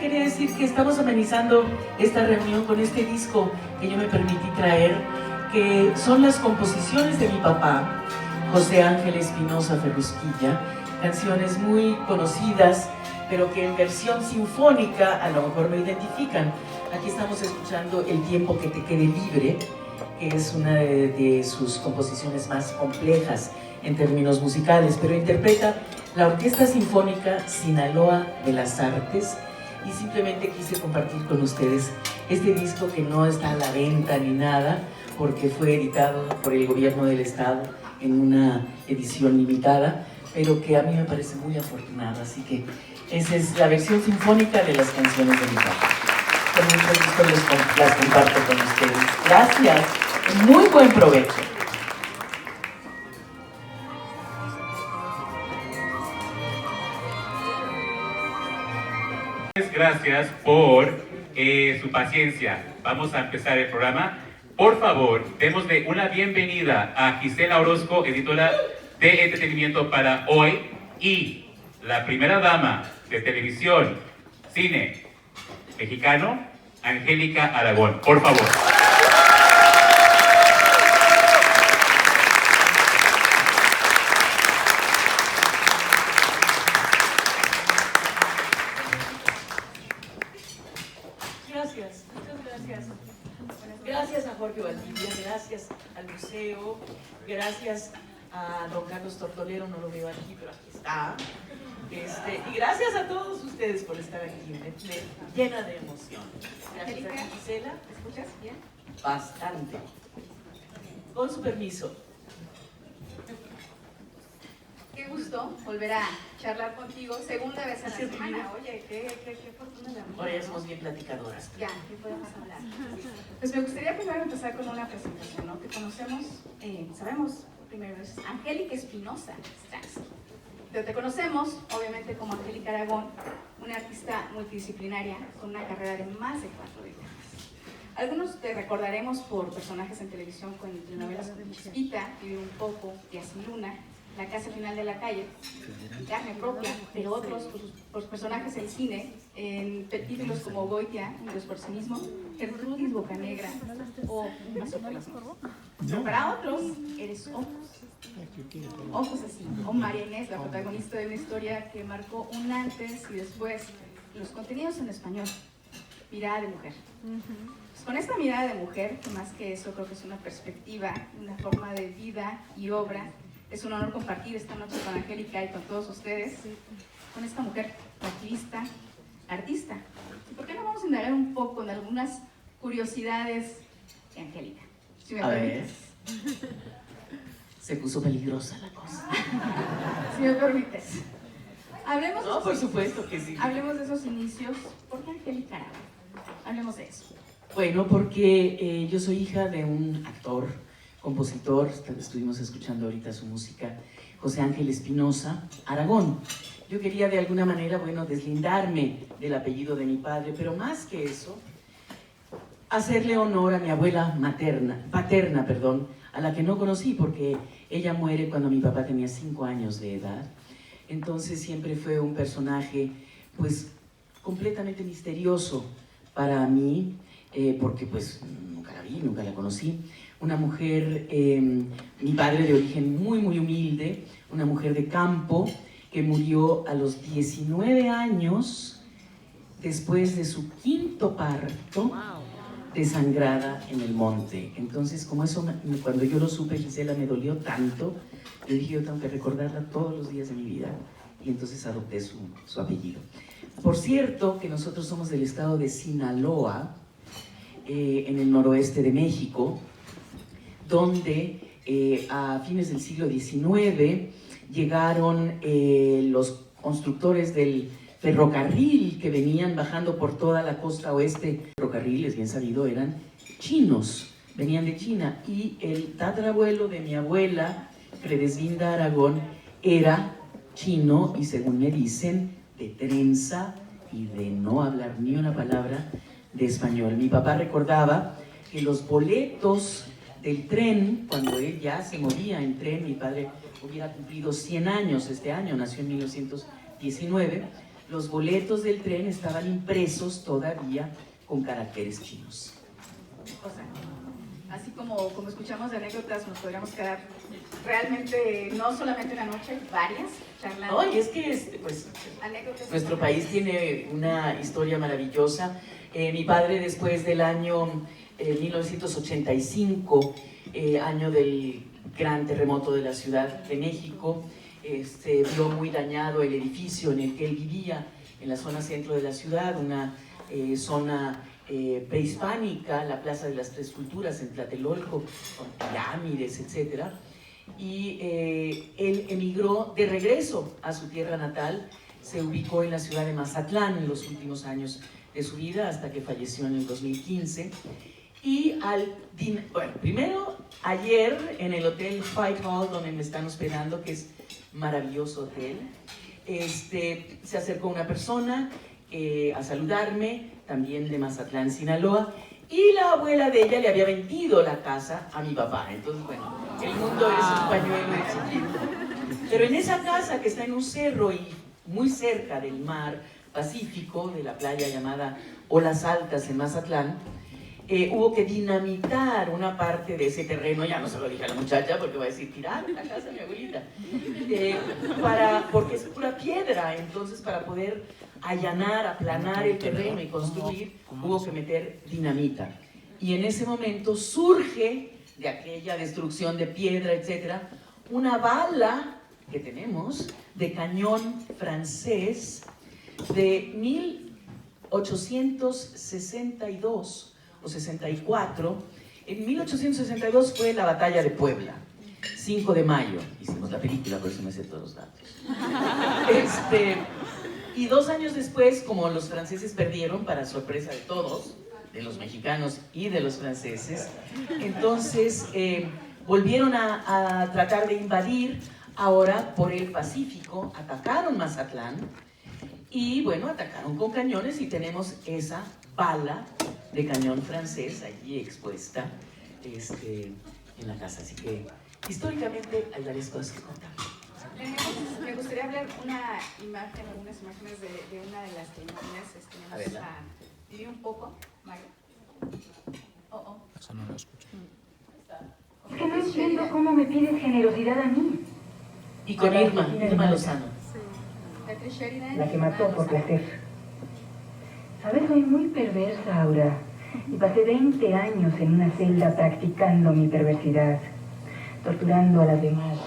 quería decir que estamos amenizando esta reunión con este disco que yo me permití traer, que son las composiciones de mi papá, José Ángel Espinosa Ferrusquilla, canciones muy conocidas, pero que en versión sinfónica a lo mejor me identifican. Aquí estamos escuchando El tiempo que te quede libre, que es una de sus composiciones más complejas en términos musicales, pero interpreta la Orquesta Sinfónica Sinaloa de las Artes, y simplemente quise compartir con ustedes este disco que no está a la venta ni nada, porque fue editado por el gobierno del estado en una edición limitada, pero que a mí me parece muy afortunada, así que esa es la versión sinfónica de las canciones de mi papá. Con mucho gusto las comparto con ustedes. Gracias, muy buen provecho. Gracias por su paciencia. Vamos a empezar el programa. Por favor, démosle una bienvenida a Gisela Orozco, editora de entretenimiento para hoy, y la primera dama de televisión, cine mexicano, Angélica Aragón. Por favor. Gracias, muchas gracias. Gracias a Jorge Valdivia, gracias al museo, gracias a don Carlos Tortolero, no lo veo aquí, pero aquí está. Y gracias a todos ustedes por estar aquí, me llena de emoción. Gracias a ti, Gisela. ¿Me escuchas bien? Bastante. Con su permiso. Qué gusto volver a charlar contigo, segunda vez en la semana. Oye, qué fortuna la mía. Ahora ya somos bien platicadoras. Ya, ¿qué podemos hablar? Pues me gustaría primero empezar con una presentación, ¿no? Que conocemos, sabemos, primero es Angélica Espinosa Stransky. Pero te conocemos, obviamente, como Angélica Aragón, una artista multidisciplinaria con una carrera de más de 4 décadas. Algunos te recordaremos por personajes en televisión con telenovelas como Chispita, Vivir un poco, Días sin Luna, La casa final de la calle, Carne propia, pero otros por personajes en cine, en títulos como Goitia, Unidos por sí mismo, Gertrudis Bocanegra o Paso por las Nubes. Pero para otros, eres Ojos así, o María Inés, la protagonista de una historia que marcó un antes y después en los contenidos en español. Mirada de mujer. Pues con esta mirada de mujer, que más que eso creo que es una perspectiva, una forma de vida y obra. Es un honor compartir esta noche con Angélica y con todos ustedes, con esta mujer activista, artista. ¿Y por qué no vamos a indagar un poco en algunas curiosidades de Angélica? Si me permites. Se puso peligrosa la cosa. Si me permites. Hablemos No, por supuesto que sí. Hablemos de esos inicios. ¿Por qué Angélica Aragón? Hablemos de eso. Bueno, porque yo soy hija de un actor, compositor, estuvimos escuchando ahorita su música, José Ángel Espinosa Aragón. Yo quería de alguna manera, bueno, deslindarme del apellido de mi padre, pero más que eso, hacerle honor a mi abuela paterna, a la que no conocí porque ella muere cuando mi papá tenía 5 años de edad. Entonces siempre fue un personaje, pues, completamente misterioso para mí, porque pues nunca la vi, nunca la conocí. Una mujer, mi padre de origen muy humilde, una mujer de campo que murió a los 19 años después de su 5º parto, desangrada en el monte. Entonces, como eso, cuando yo lo supe, Gisela, me dolió tanto, yo dije, yo tengo que recordarla todos los días de mi vida, y entonces adopté su apellido. Por cierto, que nosotros somos del estado de Sinaloa, en el noroeste de México, donde a fines del siglo XIX llegaron los constructores del ferrocarril que venían bajando por toda la costa oeste. Ferrocarriles, bien sabido, eran chinos, venían de China, y el tatarabuelo de mi abuela, Fredesvinda Aragón, era chino y, según me dicen, de trenza y de no hablar ni una palabra de español. Mi papá recordaba que los boletos del tren, cuando él ya se movía en tren, mi padre hubiera cumplido 100 años este año, nació en 1919, los boletos del tren estaban impresos todavía con caracteres chinos. O sea, así como escuchamos de anécdotas, nos podríamos quedar realmente, no solamente una noche, varias, charlando. No, y es que pues, Anécdotas nuestro país tiene una historia maravillosa. Mi padre, después del año 1985, año del gran terremoto de la Ciudad de México, vio muy dañado el edificio en el que él vivía, en la zona centro de la ciudad, una zona prehispánica, la Plaza de las Tres Culturas en Tlatelolco, con pirámides, etc. Y él emigró de regreso a su tierra natal, se ubicó en la ciudad de Mazatlán en los últimos años de su vida, hasta que falleció en el 2015. Y bueno, primero, ayer en el Hotel Whitehall, donde me están hospedando, que es maravilloso hotel, se acercó una persona a saludarme, también de Mazatlán, Sinaloa, y la abuela de ella le había vendido la casa a mi papá. Entonces, bueno, el mundo es un pañuelo de chiquito. Pero en esa casa, que está en un cerro y muy cerca del mar Pacífico, de la playa llamada Olas Altas en Mazatlán, hubo que dinamitar una parte de ese terreno. Ya no se lo dije a la muchacha porque va a decir, tirad la casa de mi abuelita, porque es pura piedra. Entonces, para poder allanar, aplanar el terreno y construir, hubo que meter dinamita. Y en ese momento surge de aquella destrucción de piedra, etcétera, una bala que tenemos de cañón francés de 1862 o 64. En 1862 fue la batalla de Puebla, 5 de mayo, hicimos la película, por eso me sé todos los datos. Y 2 años después, como los franceses perdieron, para sorpresa de todos, de los mexicanos y de los franceses, entonces volvieron a tratar de invadir ahora por el Pacífico, atacaron Mazatlán y bueno, atacaron con cañones y tenemos esa bala de cañón francés allí expuesta en la casa. Así que históricamente hay varias cosas que contar. Me gustaría hablar algunas imágenes de una de las cerimonias. Vamos a vivir un poco, Mario. Eso no lo escucho. Es que no entiendo cómo me pides generosidad a mí. Y con Irma Lozano. La que mató por placer. ¿Sabes? Soy muy perversa, Aura. Y pasé 20 años en una celda practicando mi perversidad, torturando a las demás,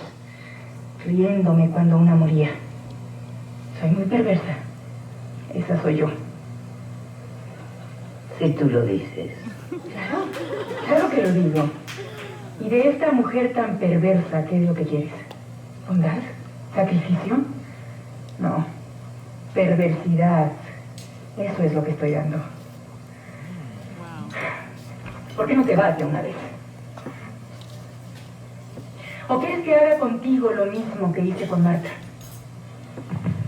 riéndome cuando una moría. Soy muy perversa. Esa soy yo. Si tú lo dices. Claro que lo digo. Y de esta mujer tan perversa, ¿qué es lo que quieres? ¿Bondad? ¿Sacrificio? No. Perversidad. Eso es lo que estoy dando. ¿Por qué no te vas de una vez? ¿O quieres que haga contigo lo mismo que hice con Marta?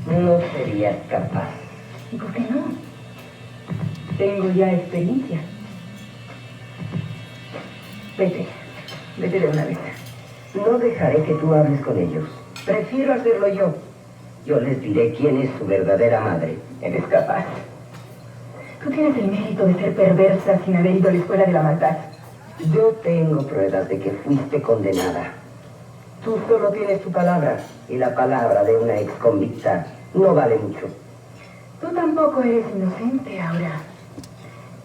No serías capaz. ¿Y por qué no? Tengo ya experiencia. Vete de una vez. No dejaré que tú hables con ellos. Prefiero hacerlo yo. Yo les diré quién es su verdadera madre. Eres capaz. Tú tienes el mérito de ser perversa sin haber ido a la escuela de la maldad. Yo tengo pruebas de que fuiste condenada. Tú solo tienes tu palabra, y la palabra de una ex convicta no vale mucho. Tú tampoco eres inocente, Aura.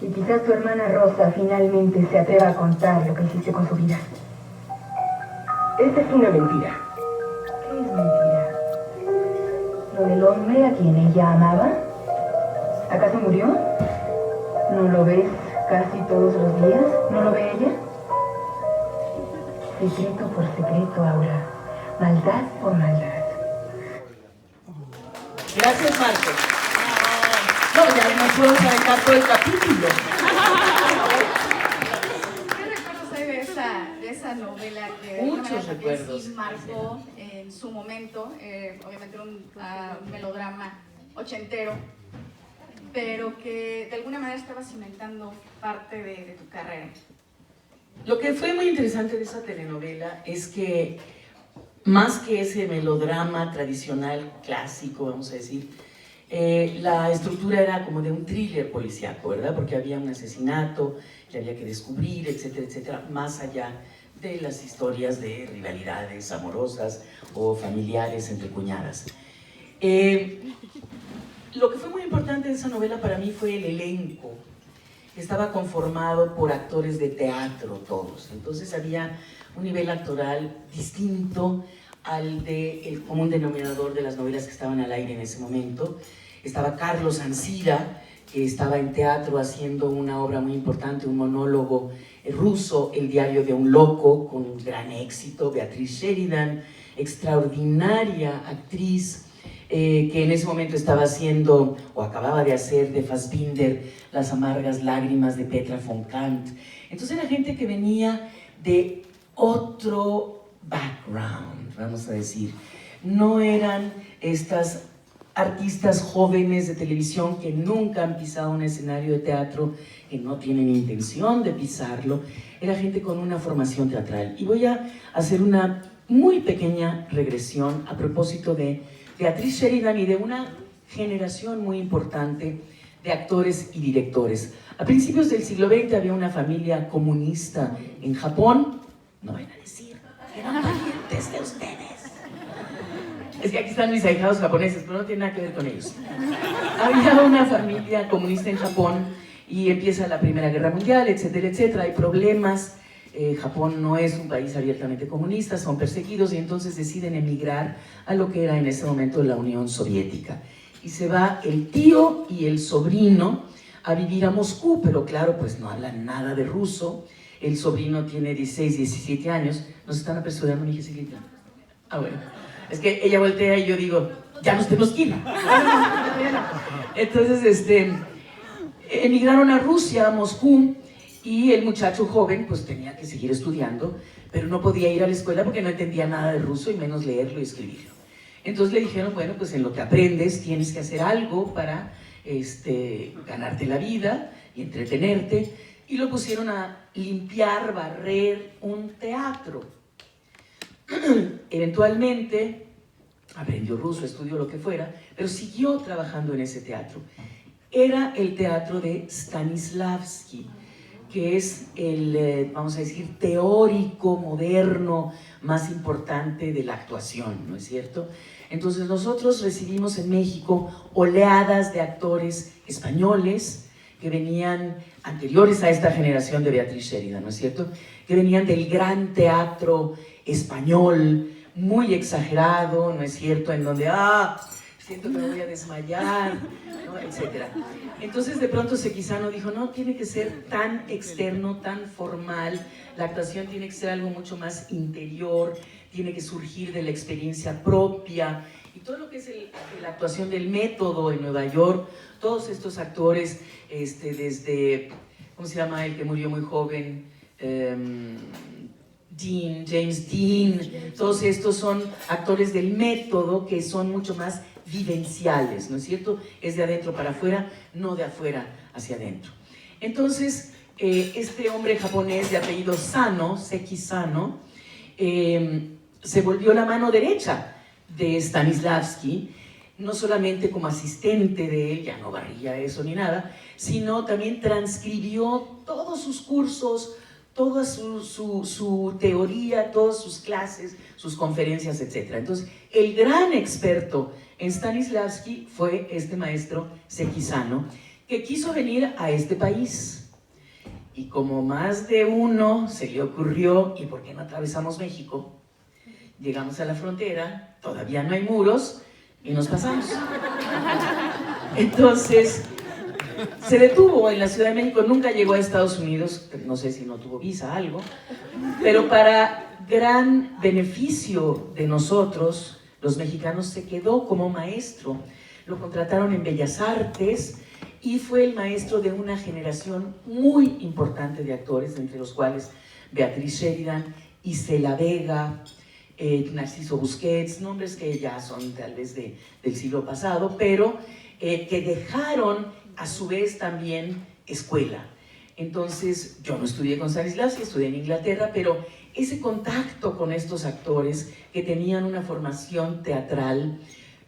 Y quizás tu hermana Rosa finalmente se atreva a contar lo que hiciste con su vida. Esta es una mentira. ¿Qué es mentira? ¿Lo del hombre a quien ella amaba? ¿Acaso murió? ¿No lo ves casi todos los días? ¿No lo ve ella? Secreto por secreto, Aura. Maldad por maldad. Gracias, Marcos. No, ya no puedo sacar todo el capítulo. ¿Qué recuerdos hay de esa novela que de alguna Muchos manera también recuerdos. sí marcó en su momento? Obviamente un melodrama ochentero, pero que de alguna manera estaba cimentando parte de tu carrera. Lo que fue muy interesante de esa telenovela es que, más que ese melodrama tradicional, clásico, vamos a decir, La estructura era como de un thriller policíaco, ¿verdad? Porque había un asesinato que había que descubrir, etcétera, etcétera, más allá de las historias de rivalidades amorosas o familiares entre cuñadas. Lo que fue muy importante de esa novela para mí fue el elenco. Estaba conformado por actores de teatro todos, entonces había un nivel actoral distinto al del común denominador de las novelas que estaban al aire en ese momento. Estaba Carlos Ancira, que estaba en teatro haciendo una obra muy importante, un monólogo ruso, El diario de un loco, con un gran éxito. Beatriz Sheridan, extraordinaria actriz, que en ese momento estaba haciendo, o acababa de hacer, de Fassbinder, Las amargas lágrimas de Petra von Kant. Entonces era gente que venía de otro background, vamos a decir. No eran estas artistas jóvenes de televisión que nunca han pisado un escenario de teatro, que no tienen intención de pisarlo. Era gente con una formación teatral. Y voy a hacer una muy pequeña regresión a propósito de Beatriz Sheridan y de una generación muy importante de actores y directores. A principios del siglo XX había una familia comunista en Japón. No van a decir que eran parientes de ustedes. Es que aquí están mis ahijados japoneses, pero no tiene nada que ver con ellos. Había una familia comunista en Japón y empieza la Primera Guerra Mundial, etcétera, etcétera. Hay problemas. Japón no es un país abiertamente comunista, son perseguidos y entonces deciden emigrar a lo que era en ese momento la Unión Soviética. Y se va el tío y el sobrino a vivir a Moscú, pero claro, pues no hablan nada de ruso. El sobrino tiene 16, 17 años. Nos están apresurando, mi hijita. Ah, bueno. Es que ella voltea y yo digo, ya nos tenemos que ir. Entonces, emigraron a Rusia, a Moscú, y el muchacho joven pues tenía que seguir estudiando, pero no podía ir a la escuela porque no entendía nada de ruso y menos leerlo y escribirlo. Entonces le dijeron, bueno, pues en lo que aprendes tienes que hacer algo para ganarte la vida y entretenerte, y lo pusieron a limpiar, barrer un teatro. Eventualmente aprendió ruso, estudió lo que fuera, pero siguió trabajando en ese teatro. Era el teatro de Stanislavski, que es el, vamos a decir, teórico moderno más importante de la actuación, ¿no es cierto? Entonces nosotros recibimos en México oleadas de actores españoles que venían anteriores a esta generación de Beatriz Sheridan, ¿no es cierto? Que venían del gran teatro español, muy exagerado, ¿no es cierto? En donde, siento que me voy a desmayar, ¿no? Etcétera. Entonces de pronto Sequizano dijo, no, tiene que ser tan externo, tan formal, la actuación tiene que ser algo mucho más interior, tiene que surgir de la experiencia propia, y todo lo que es la actuación del método en Nueva York, todos estos actores, desde, ¿cómo se llama el que murió muy joven? James Dean, todos estos son actores del método que son mucho más vivenciales, ¿no es cierto? Es de adentro para afuera, no de afuera hacia adentro. Entonces, este hombre japonés de apellido Sano, Sekizano, se volvió la mano derecha de Stanislavski, no solamente como asistente de él, ya no barría eso ni nada, sino también transcribió todos sus cursos, toda su teoría, todas sus clases, sus conferencias, etc. Entonces, el gran experto en Stanislavski fue este maestro Sekizano, que quiso venir a este país. Y como más de uno se le ocurrió, ¿y por qué no atravesamos México? Llegamos a la frontera, todavía no hay muros, y nos pasamos. Entonces, se detuvo en la Ciudad de México, nunca llegó a Estados Unidos, no sé si no tuvo visa, algo, pero para gran beneficio de nosotros, los mexicanos, se quedó como maestro. Lo contrataron en Bellas Artes y fue el maestro de una generación muy importante de actores, entre los cuales Beatriz Sheridan, Isela Vega, Narciso Busquets, nombres que ya son tal vez del siglo pasado, pero que dejaron a su vez también escuela. Entonces, yo no estudié con Stanislavski, estudié en Inglaterra, pero ese contacto con estos actores que tenían una formación teatral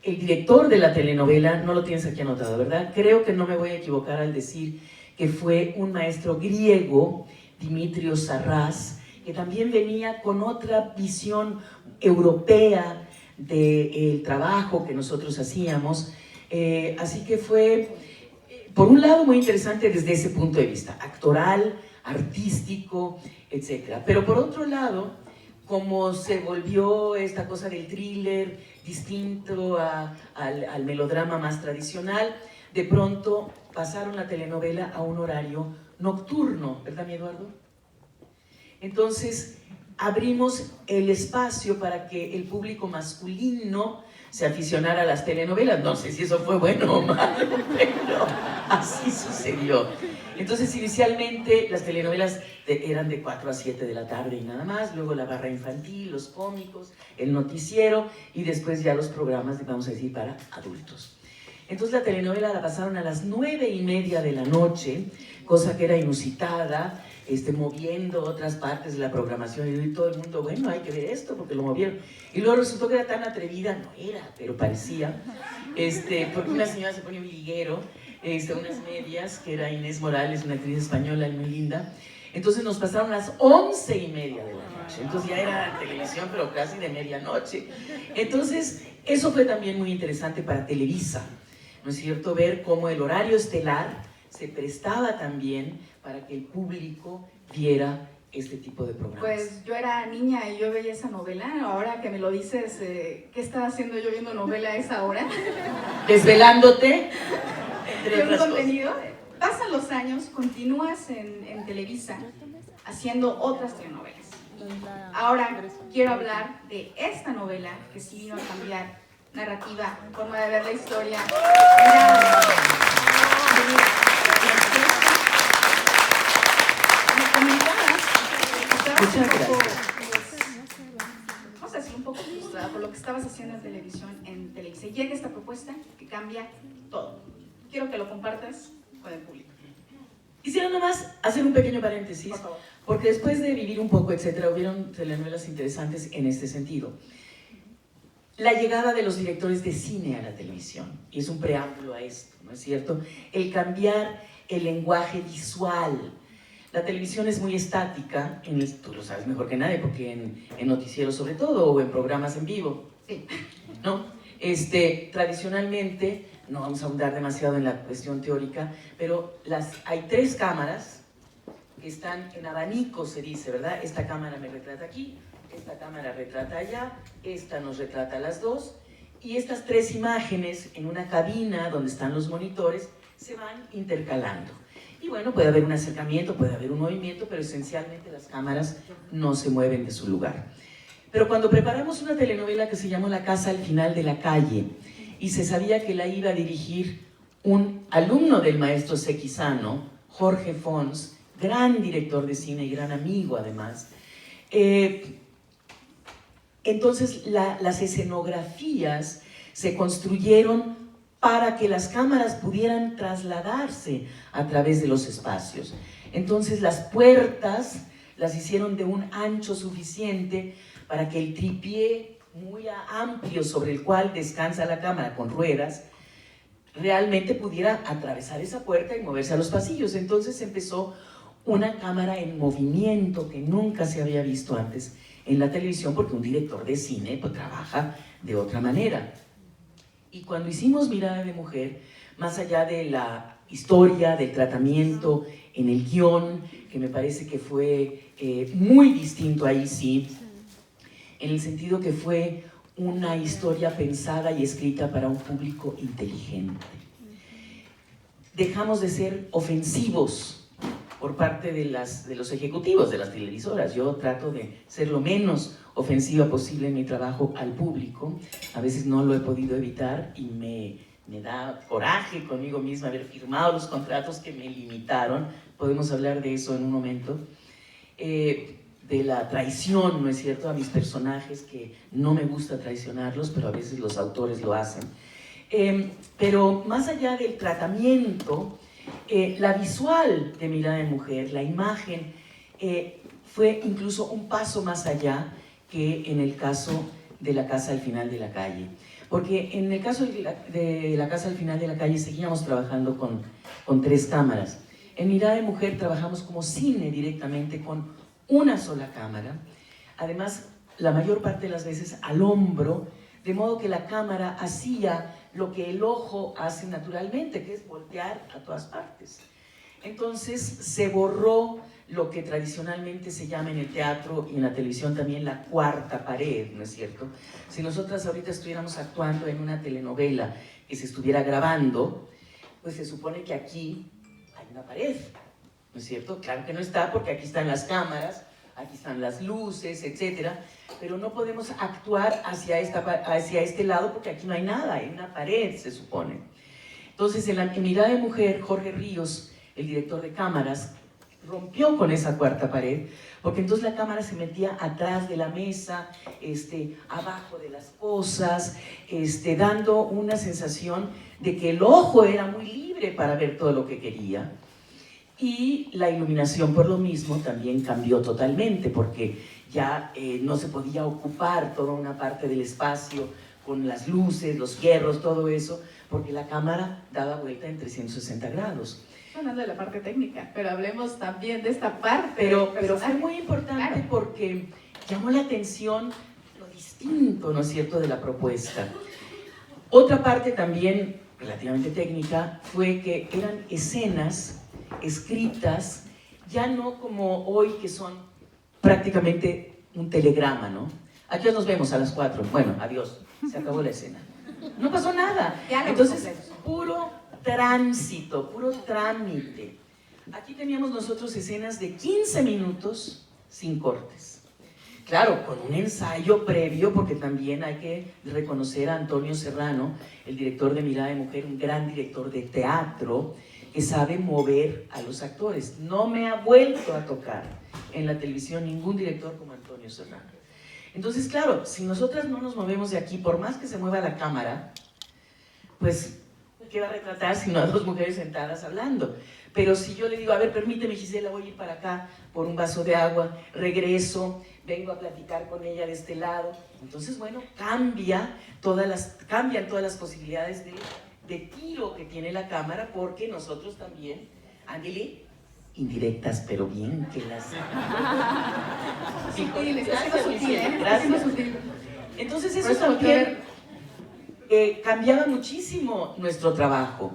el director de la telenovela, no lo tienes aquí anotado, ¿verdad? Creo que no me voy a equivocar al decir que fue un maestro griego, Dimitrios Sarrás, que también venía con otra visión europea del trabajo que nosotros hacíamos. Así que fue, por un lado, muy interesante desde ese punto de vista, actoral, artístico, etc. Pero por otro lado, como se volvió esta cosa del thriller distinto al melodrama más tradicional, de pronto pasaron la telenovela a un horario nocturno, ¿verdad, mi Eduardo? Entonces abrimos el espacio para que el público masculino se aficionara a las telenovelas. No sé si eso fue bueno o malo, pero así sucedió. Entonces inicialmente las telenovelas eran de 4 a 7 de la tarde y nada más, luego la barra infantil, los cómicos, el noticiero y después ya los programas, vamos a decir, para adultos. Entonces la telenovela la pasaron a las 9:30 de la noche, cosa que era inusitada, moviendo otras partes de la programación, y todo el mundo, bueno, hay que ver esto porque lo movieron. Y luego resultó que era tan atrevida, no era, pero parecía, porque una señora se pone un liguero, unas medias, que era Inés Morales, una actriz española muy linda. Entonces nos pasaron las 11:30 de la noche, entonces ya era televisión, pero casi de medianoche. Entonces eso fue también muy interesante para Televisa, ¿no es cierto? Ver cómo el horario estelar se prestaba también para que el público viera este tipo de programas. Pues yo era niña y yo veía esa novela. Ahora que me lo dices, ¿qué estaba haciendo yo viendo novela a esa hora? Desvelándote, entre otras contenido. Pasan los años, continúas en Televisa haciendo otras telenovelas. Ahora quiero hablar de esta novela que sí vino a cambiar narrativa, forma de ver la historia. Muchas gracias. Vamos a decir un poco frustrada por lo que estabas haciendo en televisión, en Televisa. Y llega esta propuesta que cambia todo. Quiero que lo compartas con el público. Quisiera nomás hacer un pequeño paréntesis, Por favor. porque después de Vivir un poco, etcétera, hubieron telenovelas interesantes en este sentido. La llegada de los directores de cine a la televisión, y es un preámbulo a esto, ¿no es cierto? El cambiar el lenguaje visual. La televisión es muy estática, tú lo sabes mejor que nadie, porque en noticieros sobre todo, o en programas en vivo, Sí. ¿no? Tradicionalmente, no vamos a ahondar demasiado en la cuestión teórica, pero hay 3 cámaras que están en abanico, se dice, ¿verdad? Esta cámara me retrata aquí, esta cámara retrata allá, esta nos retrata a las 2, y estas 3 imágenes en una cabina donde están los monitores se van intercalando. Y bueno, puede haber un acercamiento, puede haber un movimiento, pero esencialmente las cámaras no se mueven de su lugar. Pero cuando preparamos una telenovela que se llamó La casa al final de la calle, y se sabía que la iba a dirigir un alumno del maestro Sequizano, Jorge Fons, gran director de cine y gran amigo además, entonces las escenografías se construyeron para que las cámaras pudieran trasladarse a través de los espacios. Entonces las puertas las hicieron de un ancho suficiente para que el tripié muy amplio sobre el cual descansa la cámara con ruedas realmente pudiera atravesar esa puerta y moverse a los pasillos. Entonces empezó una cámara en movimiento que nunca se había visto antes en la televisión, porque un director de cine pues, trabaja de otra manera. Y cuando hicimos Mirada de Mujer, más allá de la historia, del tratamiento en el guión, que me parece que fue muy distinto ahí sí, en el sentido que fue una historia pensada y escrita para un público inteligente. Dejamos de ser ofensivos por parte de los ejecutivos de las televisoras. Yo trato de ser lo menos ofensiva posible en mi trabajo al público. A veces no lo he podido evitar y me da coraje conmigo misma haber firmado los contratos que me limitaron. Podemos hablar de eso en un momento. De la traición, ¿no es cierto?, a mis personajes, que no me gusta traicionarlos, pero a veces los autores lo hacen. Pero más allá del tratamiento, la visual de Mirada de Mujer, la imagen, fue incluso un paso más allá que en el caso de La casa al final de la calle. Porque en el caso de la casa al final de la calle seguíamos trabajando con 3 cámaras. En Mirada de Mujer trabajamos como cine directamente con una sola cámara. Además, la mayor parte de las veces al hombro, de modo que la cámara hacía lo que el ojo hace naturalmente, que es voltear a todas partes. Entonces se borró lo que tradicionalmente se llama en el teatro y en la televisión también la cuarta pared, ¿no es cierto? Si nosotras ahorita estuviéramos actuando en una telenovela que se estuviera grabando, pues se supone que aquí hay una pared, ¿no es cierto? Claro que no está, porque aquí están las cámaras, aquí están las luces, etcétera, pero no podemos actuar hacia este lado porque aquí no hay nada, hay una pared, se supone. Entonces, en Mirada de Mujer, Jorge Ríos, el director de cámaras, rompió con esa cuarta pared, porque entonces la cámara se metía atrás de la mesa, abajo de las cosas, dando una sensación de que el ojo era muy libre para ver todo lo que quería. Y la iluminación por lo mismo también cambió totalmente, porque ya no se podía ocupar toda una parte del espacio con las luces, los hierros, todo eso, porque la cámara daba vuelta en 360 grados. Hablando de la parte técnica, pero hablemos también de esta parte. Pero fue muy importante, claro, porque llamó la atención lo distinto, ¿no es cierto?, de la propuesta. Otra parte también relativamente técnica fue que eran escenas escritas, ya no como hoy que son prácticamente un telegrama, ¿no? Aquí nos vemos a las 4, bueno, adiós, se acabó la escena. No pasó nada. Entonces, puro tránsito, puro trámite. Aquí teníamos nosotros escenas de 15 minutos sin cortes. Claro, con un ensayo previo, porque también hay que reconocer a Antonio Serrano, el director de Mirada de Mujer, un gran director de teatro, que sabe mover a los actores. No me ha vuelto a tocar en la televisión ningún director como Antonio Serrano. Entonces, claro, si nosotras no nos movemos de aquí, por más que se mueva la cámara, pues, ¿qué va a retratar sino a 2 mujeres sentadas hablando? Pero si yo le digo, a ver, permíteme, Gisela, voy a ir para acá por un vaso de agua, regreso, vengo a platicar con ella de este lado, entonces, bueno, cambian todas las posibilidades de tiro que tiene la cámara, porque nosotros también, Ángeli, indirectas, pero bien que las... Gracias. Entonces eso también cambiaba muchísimo nuestro trabajo.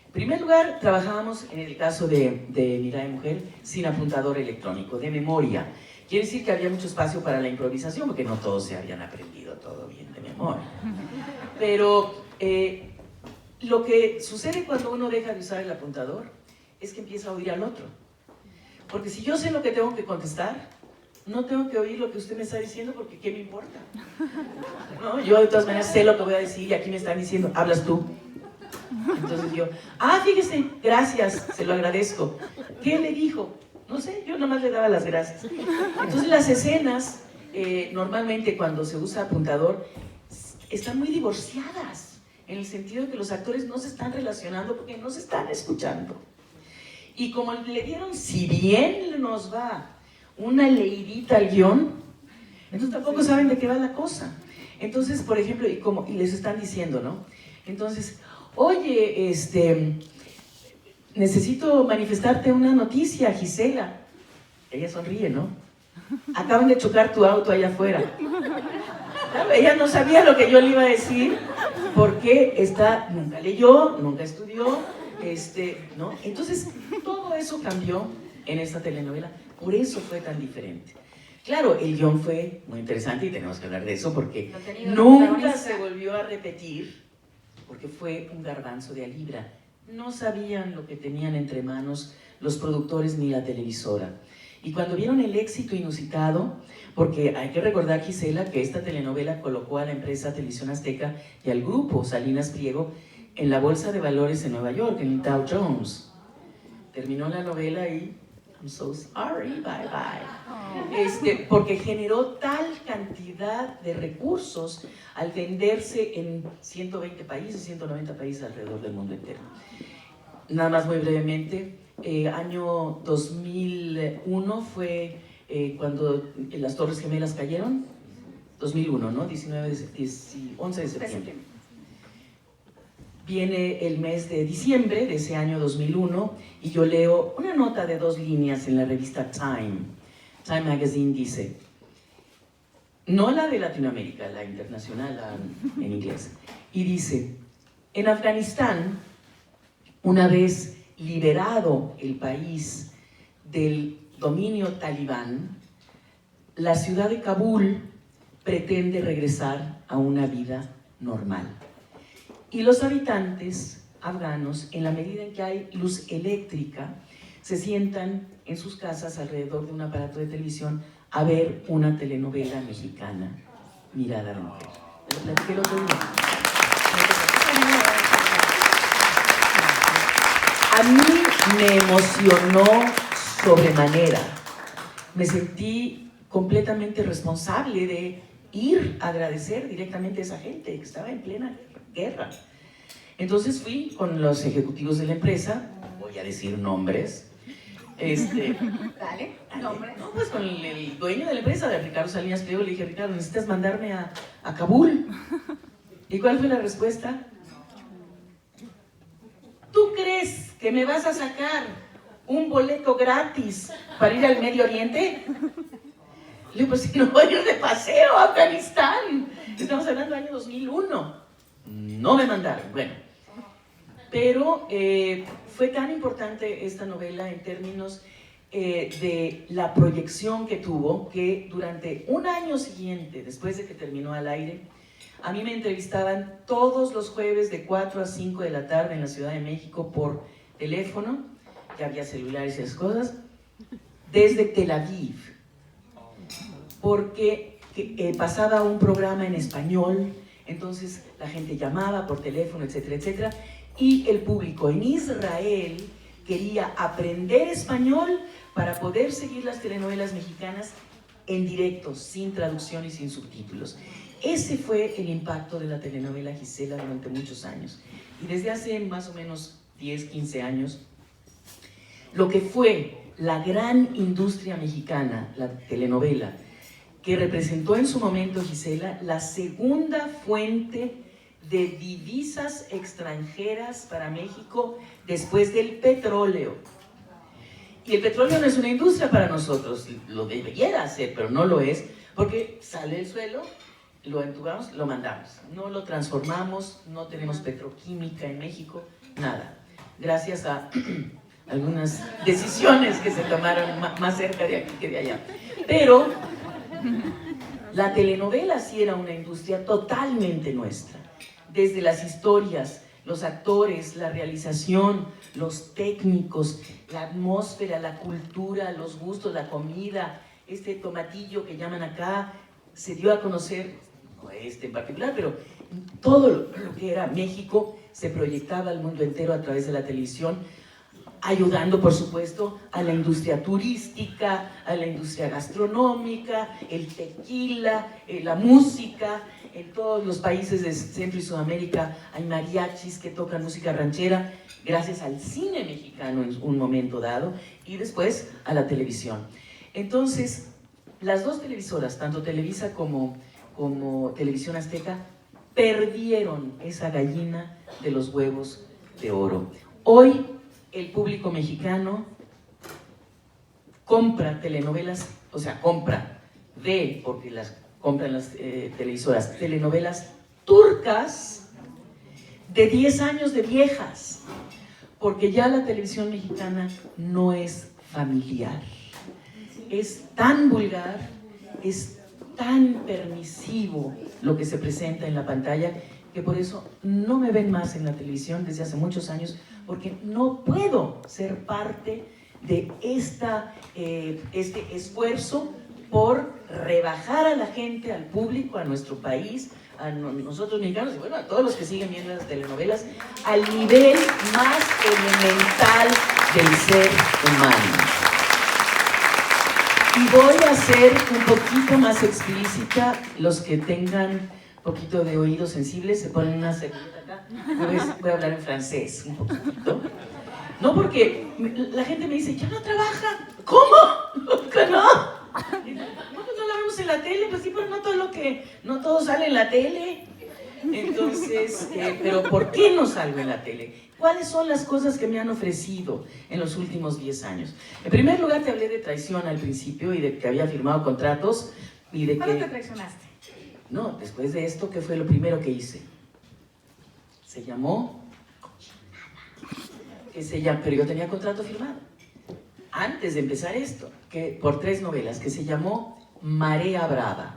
En primer lugar, trabajábamos, en el caso de Mirada de Mujer, sin apuntador electrónico, de memoria. Quiere decir que había mucho espacio para la improvisación, porque no todos se habían aprendido todo bien de memoria. Pero lo que sucede cuando uno deja de usar el apuntador es que empieza a oír al otro. Porque si yo sé lo que tengo que contestar, no tengo que oír lo que usted me está diciendo, porque ¿qué me importa? ¿No? Yo de todas maneras sé lo que voy a decir y aquí me están diciendo, hablas tú. Entonces yo, fíjese, gracias, se lo agradezco. ¿Qué le dijo? No sé, yo nomás le daba las gracias. Entonces las escenas, normalmente cuando se usa apuntador, están muy divorciadas, en el sentido de que los actores no se están relacionando porque no se están escuchando. Y como le dieron, si bien nos va, una leidita al guión, entonces tampoco saben de qué va la cosa. Entonces, por ejemplo, y les están diciendo, ¿no? Entonces, oye, necesito manifestarte una noticia, Gisela. Ella sonríe, ¿no? Acaban de chocar tu auto allá afuera. Claro, ella no sabía lo que yo le iba a decir, porque nunca leyó, nunca estudió, ¿no? Entonces, todo eso cambió en esta telenovela, por eso fue tan diferente. Claro, el guión fue muy interesante y tenemos que hablar de eso, porque nunca se volvió a repetir, porque fue un garbanzo de a libra. No sabían lo que tenían entre manos los productores ni la televisora. Y cuando vieron el éxito inusitado, porque hay que recordar, Gisela, que esta telenovela colocó a la empresa Televisión Azteca y al grupo Salinas Pliego en la bolsa de valores en Nueva York, en Dow Jones. Terminó la novela y I'm so sorry, bye bye. Porque generó tal cantidad de recursos al venderse en 120 países, 190 países alrededor del mundo entero. Nada más muy brevemente, año 2001 fue cuando las Torres Gemelas cayeron. 2001, ¿no? 11 de septiembre. Viene el mes de diciembre de ese año 2001 y yo leo una nota de 2 líneas en la revista Time. Time Magazine dice, no la de Latinoamérica, la internacional, la en inglés, y dice, en Afganistán, una vez liberado el país del dominio talibán, la ciudad de Kabul pretende regresar a una vida normal. Y los habitantes afganos, en la medida en que hay luz eléctrica, se sientan en sus casas alrededor de un aparato de televisión a ver una telenovela mexicana, Mirada de Mujer. Me lo platiqué el otro día. A mí me emocionó sobremanera. Me sentí completamente responsable de ir a agradecer directamente a esa gente que estaba en plena guerra. Entonces fui con los ejecutivos de la empresa, voy a decir nombres, Dale, nombre. no, pues con el dueño de la empresa, de Ricardo Salinas Pliego, le dije, Ricardo, necesitas mandarme a Kabul. ¿Y cuál fue la respuesta? ¿Tú crees que me vas a sacar un boleto gratis para ir al Medio Oriente? Le digo, pues si no voy a ir de paseo a Afganistán. Estamos hablando del año 2001. No me mandaron. Bueno, pero fue tan importante esta novela en términos de la proyección que tuvo, que durante un año siguiente, después de que terminó al aire, a mí me entrevistaban todos los jueves de 4 a 5 de la tarde en la Ciudad de México por teléfono, que había celulares y esas cosas, desde Tel Aviv, porque pasaba un programa en español, entonces la gente llamaba por teléfono, etcétera, etcétera, y el público en Israel quería aprender español para poder seguir las telenovelas mexicanas en directo, sin traducción y sin subtítulos. Ese fue el impacto de la telenovela Gisela durante muchos años. Y desde hace más o menos 10, 15 años, lo que fue la gran industria mexicana, la telenovela, que representó en su momento Gisela, la segunda fuente de divisas extranjeras para México después del petróleo. Y el petróleo no es una industria para nosotros, lo debería ser, pero no lo es, porque sale del suelo, lo entubamos, lo mandamos. No lo transformamos, no tenemos petroquímica en México, nada. Gracias a algunas decisiones que se tomaron más cerca de aquí que de allá. Pero la telenovela sí era una industria totalmente nuestra. Desde las historias, los actores, la realización, los técnicos, la atmósfera, la cultura, los gustos, la comida, este tomatillo que llaman acá, se dio a conocer, no este en particular, pero todo lo que era México se proyectaba al mundo entero a través de la televisión, ayudando, por supuesto, a la industria turística, a la industria gastronómica, el tequila, la música. En todos los países de Centro y Sudamérica hay mariachis que tocan música ranchera, gracias al cine mexicano en un momento dado, y después a la televisión. Entonces, las dos televisoras, tanto Televisa como Televisión Azteca, perdieron esa gallina de los huevos de oro. Hoy, el público mexicano compra telenovelas, o sea, ve, porque las compran las televisoras, telenovelas turcas de 10 años de viejas, porque ya la televisión mexicana no es familiar, es tan vulgar, es tan permisivo lo que se presenta en la pantalla, que por eso no me ven más en la televisión desde hace muchos años, porque no puedo ser parte de este esfuerzo por rebajar a la gente, al público, a nuestro país, a nosotros mexicanos y bueno, a todos los que siguen viendo las telenovelas, al nivel más elemental del ser humano. Y voy a ser un poquito más explícita. Los que tengan un poquito de oídos sensibles se ponen una servilleta acá. Voy a hablar en francés un poquito. No, porque la gente me dice, ya no trabaja. ¿Cómo? ¿Que no? No, pues no la vemos en la tele. Pues sí, pero no todo sale en la tele. Entonces, pero ¿por qué no salgo en la tele? ¿Cuáles son las cosas que me han ofrecido en los últimos 10 años? En primer lugar, te hablé de traición al principio y de que había firmado contratos y de ¿Cuándo que... te traicionaste? No, después de esto, ¿qué fue lo primero que hice? Se llamó... pero yo tenía contrato firmado. Antes de empezar esto, por 3 novelas, que se llamó Marea Brava.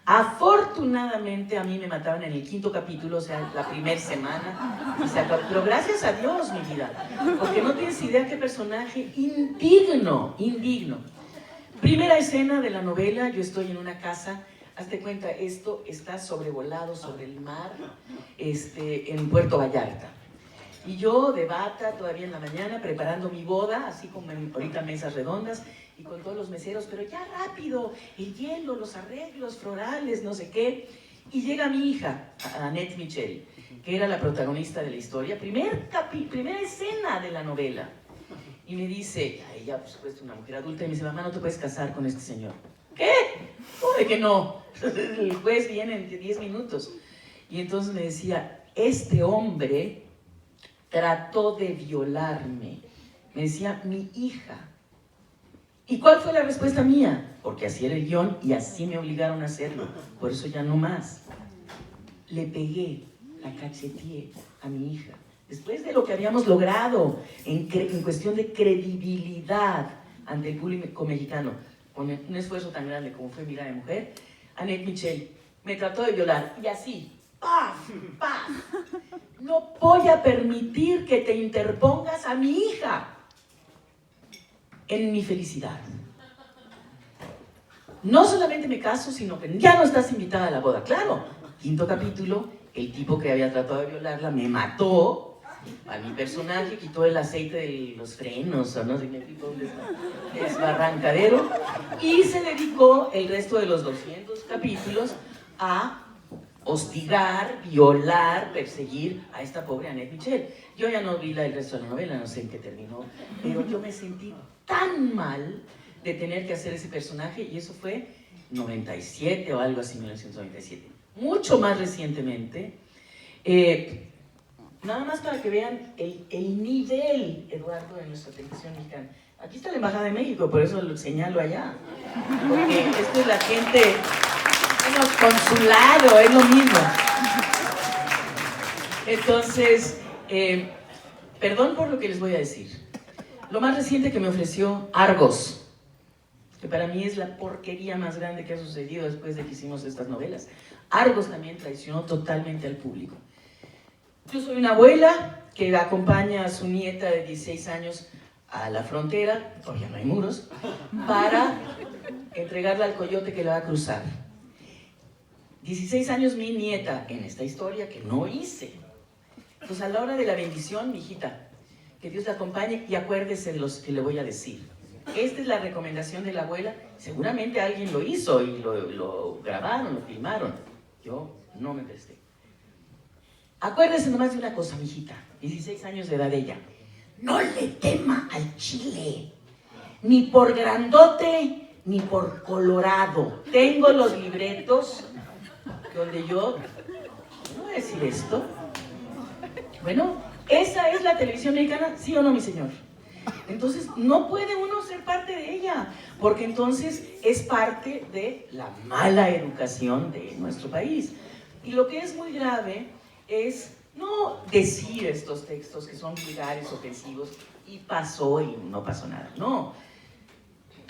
Afortunadamente a mí me mataban en el 5.º capítulo, o sea, la primera semana, y se acabó. Pero gracias a Dios, mi vida, porque no tienes idea qué personaje indigno. Primera escena de la novela, yo estoy en una casa, hazte cuenta, esto está sobrevolado sobre el mar, en Puerto Vallarta. Y yo de bata, todavía en la mañana, preparando mi boda, así como ahorita mesas redondas, y con todos los meseros, pero ya rápido, el hielo, los arreglos florales, no sé qué. Y llega mi hija, Annette Michel, que era la protagonista de la historia, primera escena de la novela. Y me dice, ella por supuesto una mujer adulta, y me dice, mamá, no te puedes casar con este señor. ¿Qué? ¿Cómo de que no? El juez viene en 10 minutos. Y entonces me decía, este hombre trató de violarme. Me decía, mi hija. ¿Y cuál fue la respuesta mía? Porque así era el guión y así me obligaron a hacerlo. Por eso ya no más. Le pegué, la cacheteé a mi hija. Después de lo que habíamos logrado en cuestión de credibilidad ante el público mexicano, con un esfuerzo tan grande como fue Mirada de Mujer, Annette Michel me trató de violar. Y así, ¡paf! ¡paf! No voy a permitir que te interpongas a mi hija en mi felicidad. No solamente me caso, sino que ya no estás invitada a la boda. Claro, 5.º capítulo, el tipo que había tratado de violarla me mató a mi personaje, quitó el aceite de los frenos o no sé qué tipo de desbarrancadero y se dedicó el resto de los 200 capítulos a hostigar, violar, perseguir a esta pobre Annette Michel. Yo ya no vi el resto de la novela, no sé en qué terminó, pero yo me sentí tan mal de tener que hacer ese personaje, y eso fue 97 o algo así, 1997. Mucho más recientemente, nada más para que vean el nivel, Eduardo, de nuestra televisión mexicana. Aquí está la Embajada de México, por eso lo señalo allá, porque esto es la gente... Bueno, consulado, es lo mismo. Entonces, perdón por lo que les voy a decir. Lo más reciente que me ofreció Argos, que para mí es la porquería más grande que ha sucedido después de que hicimos estas novelas. Argos también traicionó totalmente al público. Yo soy una abuela que acompaña a su nieta de 16 años a la frontera, todavía no hay muros, para entregarla al coyote que la va a cruzar. 16 años mi nieta en esta historia que no hice. Pues a la hora de la bendición, mi hijita, que Dios la acompañe y acuérdese de los que le voy a decir. Esta es la recomendación de la abuela. Seguramente alguien lo hizo y lo grabaron, lo filmaron. Yo no me presté. Acuérdese nomás de una cosa, mi hijita, 16 años de edad ella. No le tema al chile, ni por grandote, ni por colorado. Tengo los libretos donde yo, ¿no voy a decir esto? Bueno, ¿esa es la televisión mexicana? ¿Sí o no, mi señor? Entonces, no puede uno ser parte de ella, porque entonces es parte de la mala educación de nuestro país. Y lo que es muy grave es no decir estos textos que son vulgares, ofensivos, y pasó y no pasó nada. No.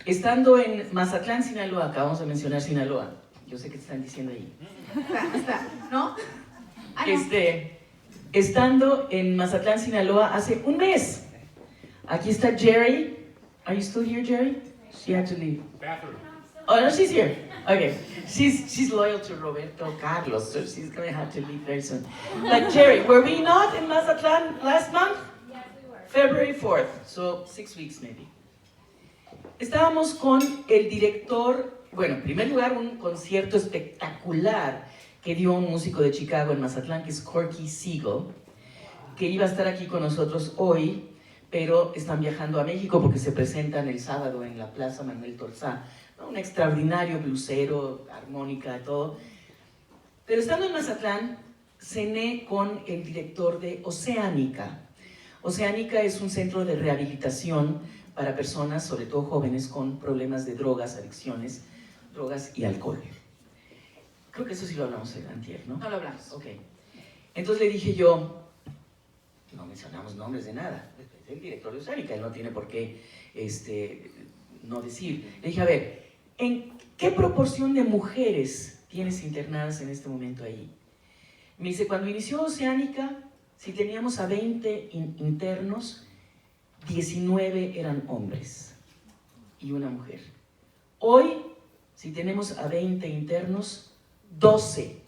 Estando en Mazatlán, Sinaloa, acabamos de mencionar Sinaloa, yo sé que te están diciendo ahí. ¿No? Ah, no. Estando en Mazatlán, Sinaloa, hace un mes. Aquí está Jerry. Are you still here, Jerry? She had to leave. Bathroom. Oh, no, she's here. Okay. She's loyal to Roberto Carlos, so she's going to have to leave very soon. But Jerry, were we not in Mazatlan last month? Yes, we were. February 4th, so 6 weeks maybe. Estábamos con el director, bueno, en primer lugar, un concierto espectacular que dio un músico de Chicago en Mazatlán, que es Corky Siegel, que iba a estar aquí con nosotros hoy, pero están viajando a México porque se presentan el sábado en la Plaza Manuel Torzá. Un extraordinario blusero, armónica, todo. Pero estando en Mazatlán, cené con el director de Oceánica. Oceánica es un centro de rehabilitación para personas, sobre todo jóvenes, con problemas de drogas, adicciones, drogas y alcohol. Creo que eso sí lo hablamos en antier, ¿no? No lo hablamos. Ok. Entonces le dije yo, no mencionamos nombres de nada, es el director de Oceánica, él no tiene por qué no decir. Le dije, a ver, ¿en qué proporción de mujeres tienes internadas en este momento ahí? Me dice, cuando inició Oceánica, si teníamos a 20 internos, 19 eran hombres y una mujer. Hoy, si tenemos a 20 internos, 12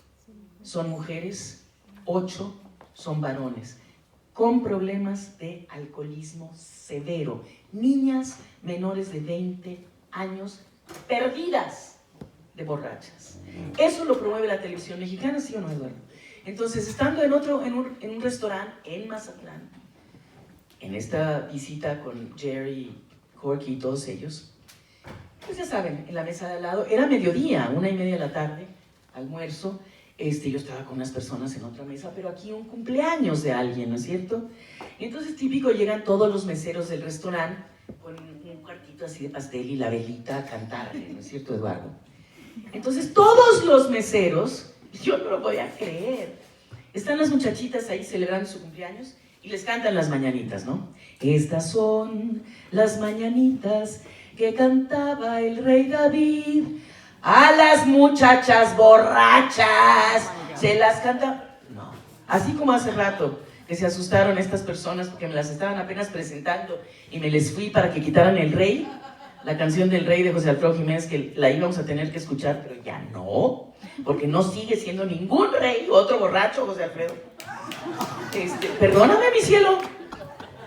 son mujeres, 8 son varones, con problemas de alcoholismo severo. Niñas menores de 20 años perdidas de borrachas. Eso lo promueve la televisión mexicana, ¿sí o no, Eduardo? Entonces, estando en un restaurante en Mazatlán, en esta visita con Jerry, Corky y todos ellos, pues ya saben, en la mesa de al lado, era mediodía, 1:30 de la tarde, almuerzo, yo estaba con unas personas en otra mesa, pero aquí un cumpleaños de alguien, ¿no es cierto? Y entonces típico llegan todos los meseros del restaurante con un cuartito así de pastel y la velita a cantarle, ¿no es cierto, Eduardo? Entonces todos los meseros, yo no lo podía creer, están las muchachitas ahí celebrando su cumpleaños y les cantan las mañanitas, ¿no? Estas son las mañanitas que cantaba el rey David. A las muchachas borrachas se las canta. No, así como hace rato que se asustaron estas personas porque me las estaban apenas presentando y me les fui para que quitaran El Rey, la canción del Rey de José Alfredo Jiménez, que la íbamos a tener que escuchar, pero ya no, porque no sigue siendo ningún rey, otro borracho, José Alfredo. Perdóname, mi cielo,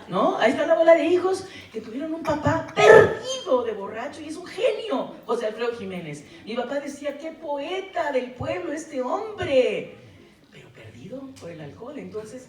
¿no? Ahí está la bola de hijos que tuvieron un papá perdido de borracho y es un genio, José Alfredo Jiménez. Mi papá decía, qué poeta del pueblo este hombre, pero perdido por el alcohol. Entonces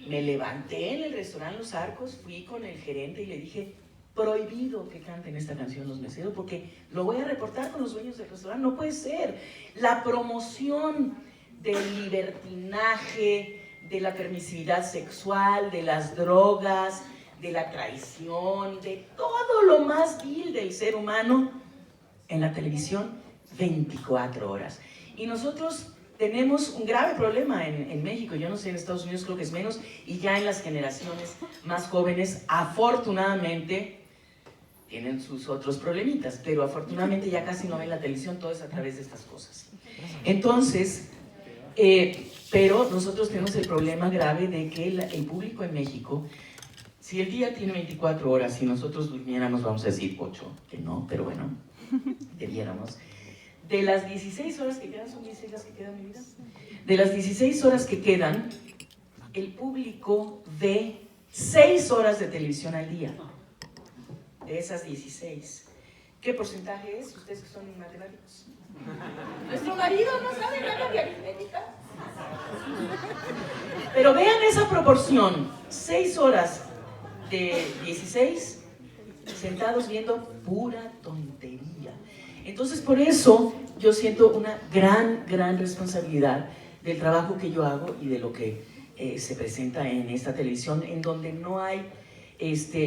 me levanté en el restaurante Los Arcos, fui con el gerente y le dije, prohibido que canten esta canción los meseros porque lo voy a reportar con los dueños del restaurante, no puede ser. La promoción del libertinaje, de la permisividad sexual, de las drogas, de la traición, de todo lo más vil del ser humano en la televisión 24 horas. Y nosotros tenemos un grave problema en México, yo no sé, en Estados Unidos creo que es menos, y ya en las generaciones más jóvenes, afortunadamente, tienen sus otros problemitas, pero afortunadamente ya casi no ven la televisión, todo es a través de estas cosas. Entonces, pero nosotros tenemos el problema grave de que el público en México, si el día tiene 24 horas y nosotros durmiéramos, vamos a decir 8, que no, pero bueno, debiéramos. De las 16 horas que quedan, ¿son 16 las que quedan, mi vida? De las 16 horas que quedan, el público ve 6 horas de televisión al día. De esas 16. ¿Qué porcentaje es? Ustedes que son matemáticos. Nuestro marido no sabe nada de aritmética. Pero vean esa proporción. 6 horas de 16 sentados viendo pura tontería. Entonces por eso yo siento una gran responsabilidad del trabajo que yo hago y de lo que se presenta en esta televisión, en donde no hay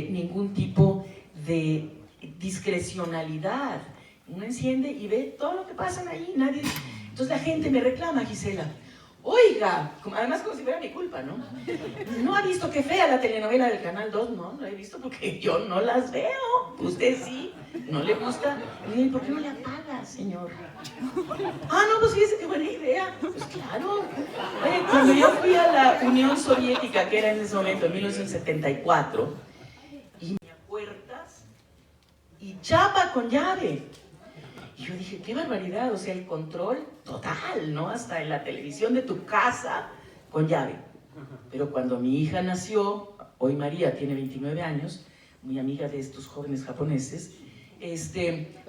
ningún tipo de discrecionalidad. Uno enciende y ve todo lo que pasa ahí, nadie. Entonces la gente me reclama, Gisela, oiga, además como si fuera mi culpa, ¿no? ¿No ha visto qué fea la telenovela del Canal 2? No, no la he visto porque yo no las veo. Usted sí, no le gusta. Y ¿por qué no le apaga, señor? Ah, no, pues fíjese qué buena idea. Pues claro. Cuando yo fui a la Unión Soviética, que era en ese momento, en 1974, y me puertas y chapa con llave. Y yo dije, qué barbaridad, o sea, el control total, ¿no? Hasta en la televisión de tu casa, con llave. Pero cuando mi hija nació, hoy María tiene 29 años, muy amiga de estos jóvenes japoneses,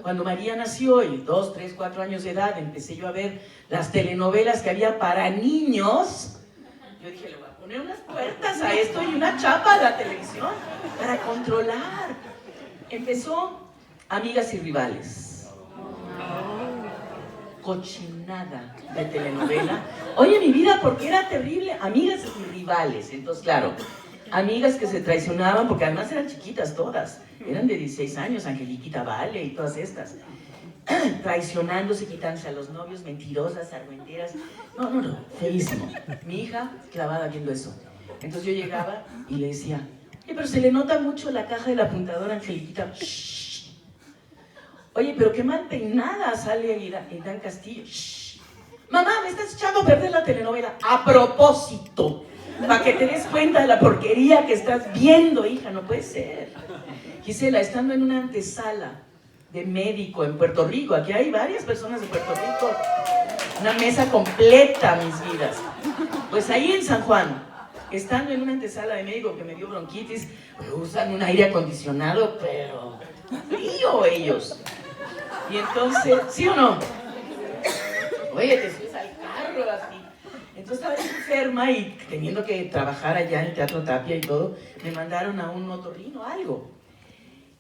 cuando María nació y 2, 3, 4 años de edad, empecé yo a ver las telenovelas que había para niños. Yo dije, le voy a poner unas puertas a esto y una chapa a la televisión para controlar. Empezó Amigas y Rivales, cochinada de telenovela. Oye, mi vida, porque era terrible. Amigas y rivales. Entonces, claro, amigas que se traicionaban, porque además eran chiquitas todas. Eran de 16 años, Angeliquita Vale y todas estas. Traicionándose, quitándose a los novios, mentirosas, argüenteras. No, feísimo. Mi hija clavada viendo eso. Entonces yo llegaba y le decía, pero se le nota mucho la caja del apuntador, Angeliquita. Shh. Oye, pero qué mal peinada sale Irán Castillo. Shh. Mamá, me estás echando a perder la telenovela. A propósito, para que te des cuenta de la porquería que estás viendo, hija, no puede ser. Gisela, estando en una antesala de médico en Puerto Rico, aquí hay varias personas de Puerto Rico, una mesa completa, mis vidas. Pues ahí en San Juan, estando en una antesala de médico que me dio bronquitis, usan un aire acondicionado, pero frío ellos. Y entonces, ¿sí o no? Oye, te subes al carro así. Entonces estaba enferma y teniendo que trabajar allá en el Teatro Tapia y todo, me mandaron a un otorrino, algo.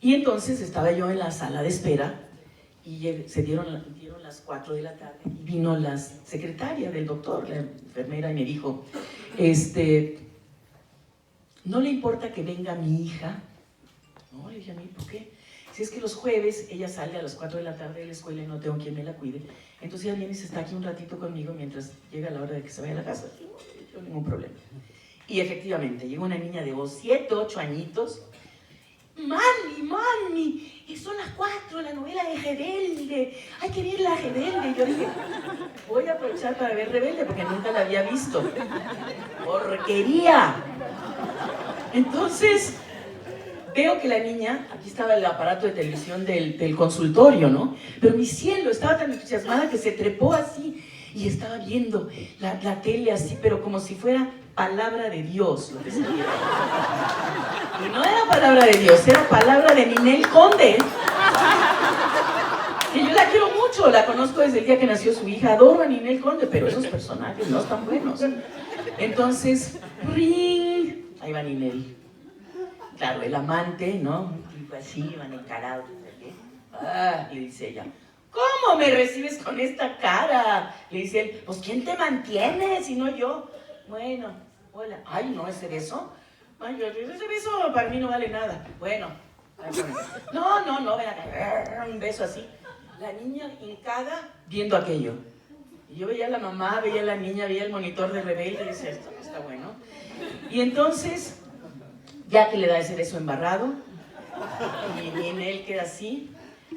Y entonces estaba yo en la sala de espera y se dieron las 4 de la tarde y vino la secretaria del doctor, la enfermera, y me dijo, ¿no le importa que venga mi hija? No, le dije a mí, ¿por qué? Si es que los jueves ella sale a las 4 de la tarde de la escuela y no tengo quien me la cuide, entonces ella viene y se está aquí un ratito conmigo mientras llega la hora de que se vaya a la casa. No tengo ningún problema. Y efectivamente, llegó una niña de 7, 8 añitos. Mami, son las 4, la novela de Rebelde, hay que ver la Rebelde. Yo dije, voy a aprovechar para ver Rebelde porque nunca la había visto. Porquería. Entonces, veo que la niña, aquí estaba el aparato de televisión del consultorio, ¿no? Pero mi cielo, estaba tan entusiasmada que se trepó así y estaba viendo la tele así, pero como si fuera palabra de Dios lo que se veía. Y no era palabra de Dios, era palabra de Ninel Conde. Que yo la quiero mucho, la conozco desde el día que nació su hija, adoro a Ninel Conde, pero esos personajes no están buenos. Entonces, ¡ring! Ahí va Ninel. Claro, el amante, ¿no? Un tipo así, van encarados. Le dice ella, ¿cómo me recibes con esta cara? Le dice él, pues ¿quién te mantiene si no yo? Bueno, hola. Ay, no, ese beso. Ay, ese beso para mí no vale nada. Bueno, no, ven acá. Un beso así. La niña hincada viendo aquello. Y yo veía a la mamá, veía a la niña, veía el monitor de Rebelde y decía, esto no está bueno. Y entonces, ya que le da ese beso embarrado, y en él queda así,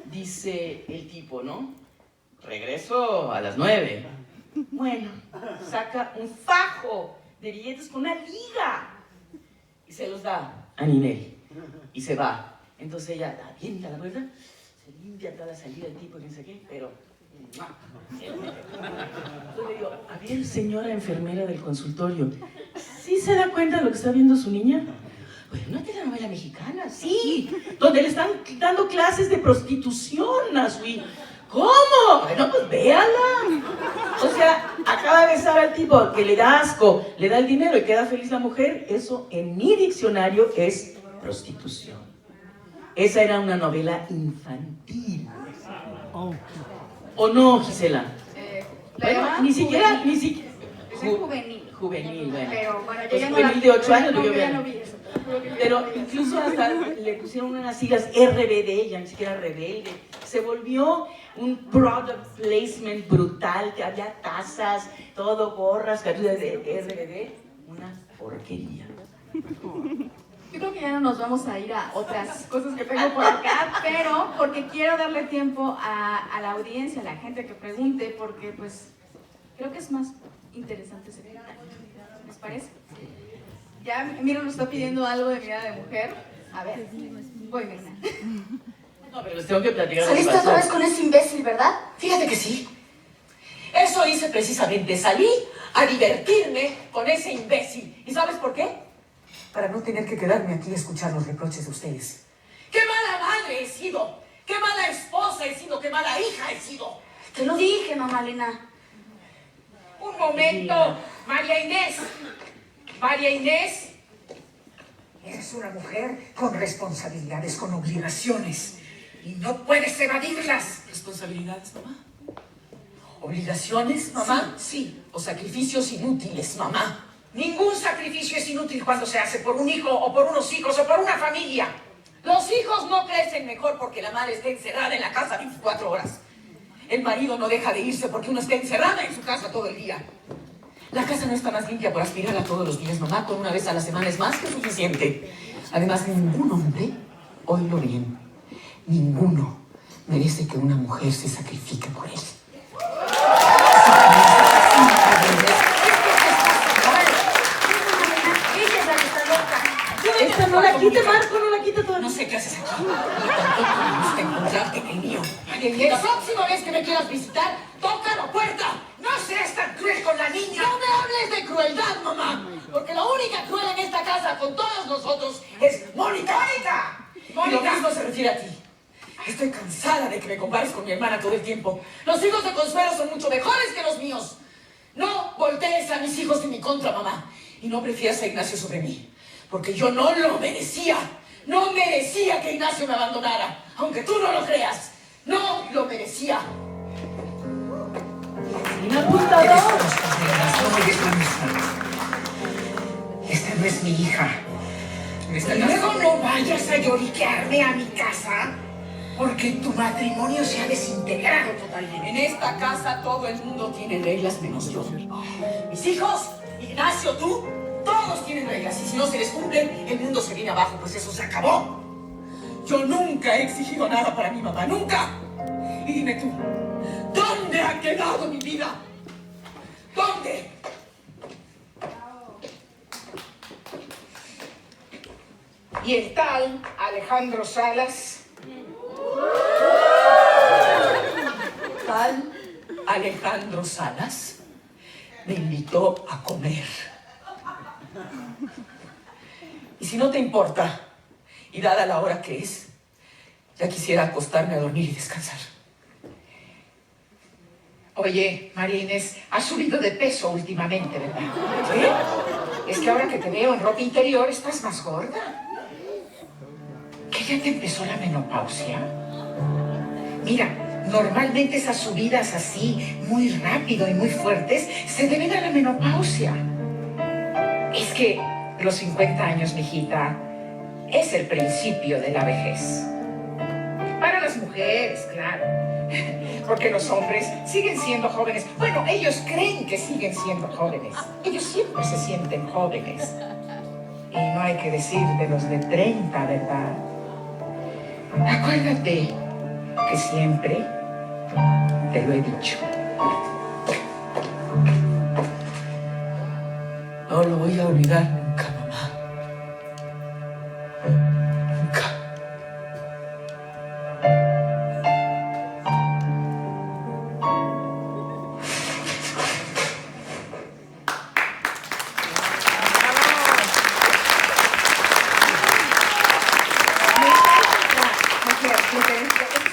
dice el tipo, ¿no? Regreso a las 9. Bueno, saca un fajo de billetes con una liga y se los da a Ninel y se va. Entonces ella avienta la puerta, se limpia toda la salida del tipo y no sé qué, pero entonces le digo, a ver, señora enfermera del consultorio, ¿sí se da cuenta de lo que está viendo su niña? Bueno, ¿no es telenovela mexicana? Sí, donde le están dando clases de prostitución a su hija. ¿Cómo? Bueno, pues véala. O sea, acaba de besar al tipo que le da asco, le da el dinero y queda feliz la mujer. Eso en mi diccionario es prostitución. Esa era una novela infantil. ¿O no, Gisela? Bueno, ni siquiera. Es juvenil. Juvenil, bueno. Pero bueno, yo Pues ya juvenil de 8 años, yo yo ya no vi eso. Pero incluso hasta le pusieron unas siglas RBD, ya ni siquiera Rebelde. Se volvió un product placement brutal, que había tazas, todo, gorras, cartuchas de RBD. Una porquería. Yo creo que ya no nos vamos a ir a otras cosas que tengo por acá, pero porque quiero darle tiempo a la audiencia, a la gente que pregunte, porque pues creo que es más interesante ese tema. ¿Les parece? Ya Miro nos está pidiendo algo de mirada de mujer. A ver, voy, Mirna. No, pero les tengo que platicar. ¿Saliste otra vez con ese imbécil, verdad? Fíjate que sí. Eso hice precisamente. Salí a divertirme con ese imbécil. ¿Y sabes por qué? Para no tener que quedarme aquí a escuchar los reproches de ustedes. ¡Qué mala madre he sido! ¡Qué mala esposa he sido! ¡Qué mala hija he sido! Te lo dije, mamá Elena. Un momento, María Inés. María Inés. Eres una mujer con responsabilidades, con obligaciones. Y no puedes evadirlas. ¿Responsabilidades, mamá? ¿Obligaciones, mamá? Sí. ¿O sacrificios inútiles, mamá? Ningún sacrificio es inútil cuando se hace por un hijo o por unos hijos o por una familia. Los hijos no crecen mejor porque la madre esté encerrada en la casa 24 horas. El marido no deja de irse porque uno está encerrada en su casa todo el día. La casa no está más limpia por aspirarla todos los días, mamá. Con una vez a la semana es más que suficiente. Además, ningún hombre, oílo bien, ninguno merece que una mujer se sacrifique por él. Esta no la quite, Marco, no la quite todavía. No sé qué haces aquí. Tampoco me gusta encontrarte en el mío. La próxima vez que me quieras visitar, toca la puerta. No seas tan cruel con la niña. No me hables de crueldad, mamá. Porque la única cruel en esta casa con todos nosotros es Mónica. Y lo mismo se refiere a ti. Estoy cansada de que me compares con mi hermana todo el tiempo. Los hijos de Consuelo son mucho mejores que los míos. No voltees a mis hijos en mi contra, mamá. Y no prefieras a Ignacio sobre mí. Porque yo no lo merecía. No merecía que Ignacio me abandonara. Aunque tú no lo creas. No lo merecía. ¡Un apuntador! Esta no es mi hija. Y luego no vayas a lloriquearme a mi casa porque tu matrimonio se ha desintegrado totalmente. En esta casa todo el mundo tiene reglas menos yo. Mis hijos, Ignacio, tú, todos tienen reglas. Y si no se les cumplen, el mundo se viene abajo, pues eso se acabó. Yo nunca he exigido nada para mi mamá, nunca. Y dime tú, ¿dónde ha quedado mi vida? ¿Dónde? Y el tal Alejandro Salas. Tal Alejandro Salas me invitó a comer. Y si no te importa, y dada la hora que es, ya quisiera acostarme a dormir y descansar. Oye, María Inés, has subido de peso últimamente, ¿verdad? ¿Qué? Es que ahora que te veo en ropa interior estás más gorda. ¿Que ya te empezó la menopausia? Mira, normalmente esas subidas así, muy rápido y muy fuertes, se deben a la menopausia. Es que los 50 años, mijita, es el principio de la vejez. Para las mujeres, claro. Porque los hombres siguen siendo jóvenes. Bueno, ellos creen que siguen siendo jóvenes. Ellos siempre se sienten jóvenes. Y no hay que decir de los de 30, ¿verdad? Acuérdate que siempre te lo he dicho. No lo voy a olvidar nunca, mamá. Nunca.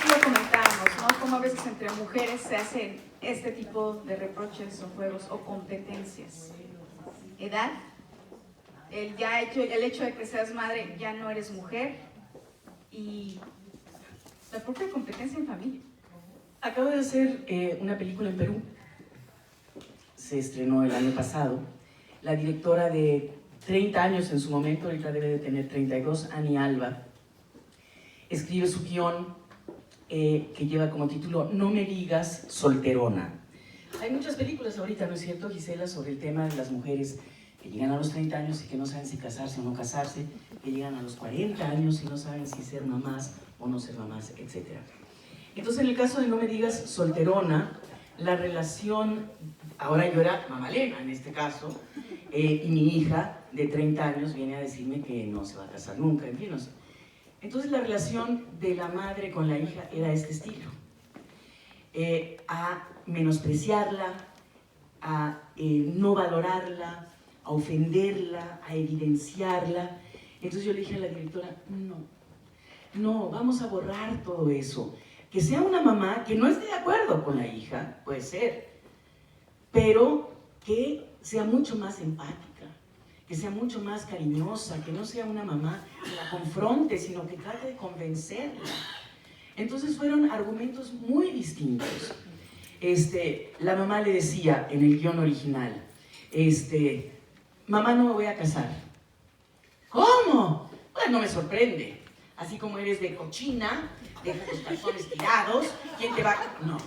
Lo comentábamos, ¿no? Como a veces entre mujeres se hacen este tipo de reproches o juegos o competencias. Edad, el hecho de que seas madre, ya no eres mujer, y la propia competencia en familia. Acabo de hacer una película en Perú. Se estrenó el año pasado. La directora de 30 años en su momento, ahorita debe de tener 32, Ani Alba, escribe su guión que lleva como título No me digas solterona. Hay muchas películas ahorita, ¿no es cierto, Gisela?, sobre el tema de las mujeres que llegan a los 30 años y que no saben si casarse o no casarse, que llegan a los 40 años y no saben si ser mamás o no ser mamás, etc. Entonces, en el caso de No me digas solterona, la relación, ahora yo era mamalena en este caso, y mi hija de 30 años viene a decirme que no se va a casar nunca, en fin, no sé. Entonces la relación de la madre con la hija era este estilo, a menospreciarla, a no valorarla, a ofenderla, a evidenciarla. Entonces yo le dije a la directora, no, vamos a borrar todo eso. Que sea una mamá que no esté de acuerdo con la hija, puede ser, pero que sea mucho más empática, que sea mucho más cariñosa, que no sea una mamá que la confronte, sino que trate de convencerla. Entonces fueron argumentos muy distintos. La mamá le decía en el guión original, mamá, no me voy a casar. ¿Cómo? Bueno, no me sorprende. Así como eres de cochina, deja los calzones tirados, ¿quién te va a...? No,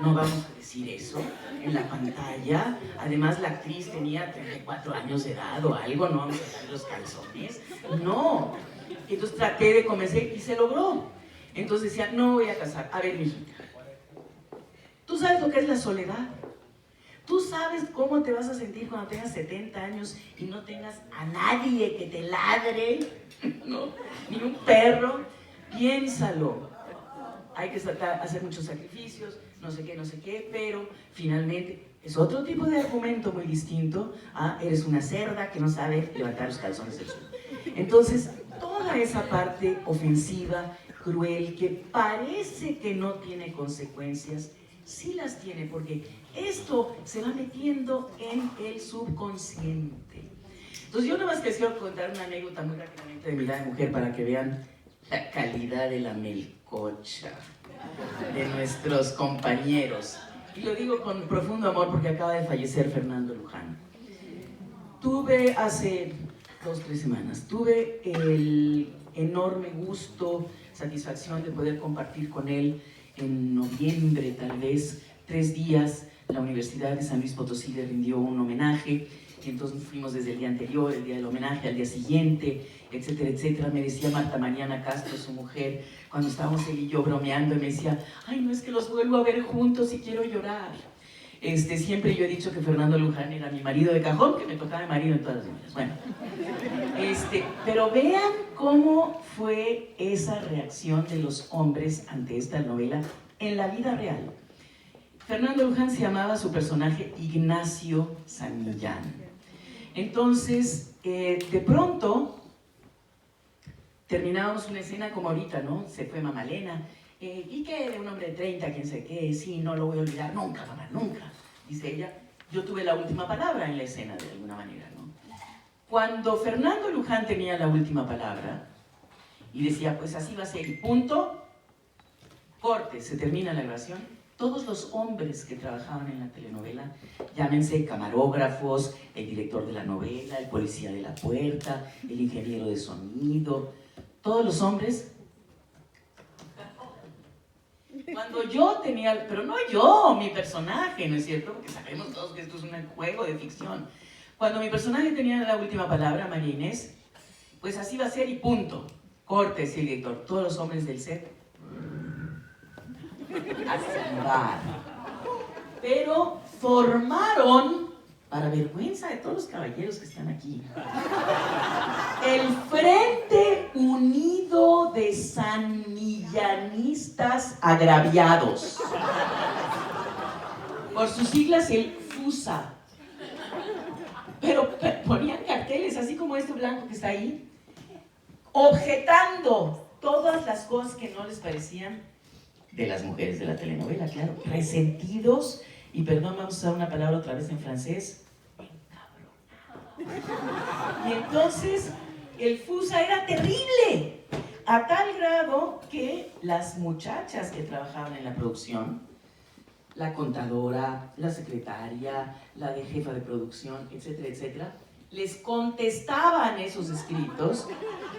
no vamos a decir eso en la pantalla. Además, la actriz tenía 34 años de edad o algo, no vamos a dar los calzones. No. Entonces traté de convencer y se logró. Entonces decía, no voy a casar. A ver, mijita, ¿tú sabes lo que es la soledad? ¿Tú sabes cómo te vas a sentir cuando tengas 70 años y no tengas a nadie que te ladre? ¿No? Ni un perro. Piénsalo. Hay que hacer muchos sacrificios, no sé qué, pero finalmente es otro tipo de argumento muy distinto a eres una cerda que no sabe levantar los calzones del suelo. Entonces, toda esa parte ofensiva, cruel, que parece que no tiene consecuencias, sí las tiene, porque esto se va metiendo en el subconsciente. Entonces yo nada más les quiero contar una anécdota muy rápidamente de Mirada de Mujer para que vean la calidad de la melcocha de nuestros compañeros. Y lo digo con profundo amor porque acaba de fallecer Fernando Luján. Tuve hace 2 o 3 semanas, tuve el enorme gusto, satisfacción de poder compartir con él en noviembre, tal vez, 3 días, la Universidad de San Luis Potosí le rindió un homenaje, y entonces fuimos desde el día anterior, el día del homenaje, al día siguiente, etcétera, etcétera. Me decía Marta Mariana Castro, su mujer, cuando estábamos él y yo bromeando, y me decía, ay, no, es que los vuelvo a ver juntos y quiero llorar. Siempre yo he dicho que Fernando Luján era mi marido de cajón, que me tocaba de marido en todas las novelas. Bueno, pero vean cómo fue esa reacción de los hombres ante esta novela en la vida real. Fernando Luján se llamaba su personaje Ignacio San Millán. Entonces, de pronto, terminábamos una escena como ahorita, ¿no? Se fue mamá Elena. ¿Y qué? De un hombre de 30, quién sé qué, sí, no lo voy a olvidar nunca, mamá, nunca. Dice ella, yo tuve la última palabra en la escena, de alguna manera, ¿no? Cuando Fernando Luján tenía la última palabra, y decía, pues así va a ser, y punto, corte, se termina la grabación, todos los hombres que trabajaban en la telenovela, llámense camarógrafos, el director de la novela, el policía de la puerta, el ingeniero de sonido, todos los hombres. Cuando yo tenía, pero no yo, mi personaje, ¿no es cierto? Porque sabemos todos que esto es un juego de ficción. Cuando mi personaje tenía la última palabra, María Inés, pues así va a ser y punto. Corte, sí, director. Todos los hombres del set a silbar. Pero formaron, para vergüenza de todos los caballeros que están aquí, el Frente Unido de Sanmillanistas Agraviados. Por sus siglas, el FUSA. Pero ponían carteles, así como este blanco que está ahí, objetando todas las cosas que no les parecían de las mujeres de la telenovela, claro, resentidos, y perdón, vamos a usar una palabra otra vez en francés, y entonces el FUSA era terrible, a tal grado que las muchachas que trabajaban en la producción, la contadora, la secretaria, la de jefa de producción, etcétera, etcétera, les contestaban esos escritos,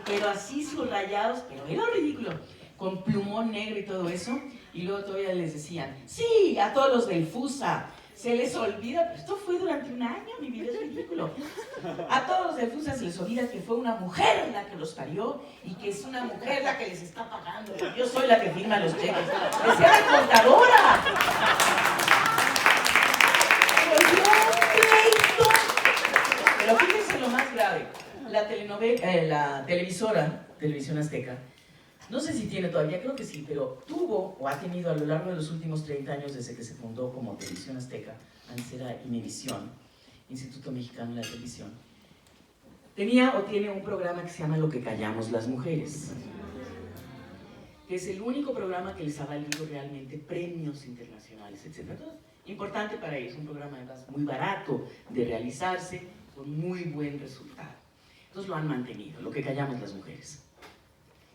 pero así subrayados, pero era ridículo, con plumón negro y todo eso, y luego todavía les decían, sí, a todos los del FUSA, se les olvida, pero esto fue durante un año, mi vida es ridículo, a todos los del FUSA se les olvida que fue una mujer la que los parió, y que es una mujer la que les está pagando, yo soy la que firma los cheques, decía la contadora. Pero fíjense lo más grave, la televisora, Televisión Azteca, no sé si tiene todavía, creo que sí, pero tuvo o ha tenido a lo largo de los últimos 30 años desde que se fundó como Televisión Azteca, antes era Imevisión, Instituto Mexicano de la Televisión, tenía o tiene un programa que se llama Lo que callamos las mujeres, que es el único programa que les ha valido realmente premios internacionales, etc. Entonces, importante para ellos, un programa además muy barato de realizarse, con muy buen resultado. Entonces lo han mantenido, Lo que callamos las mujeres.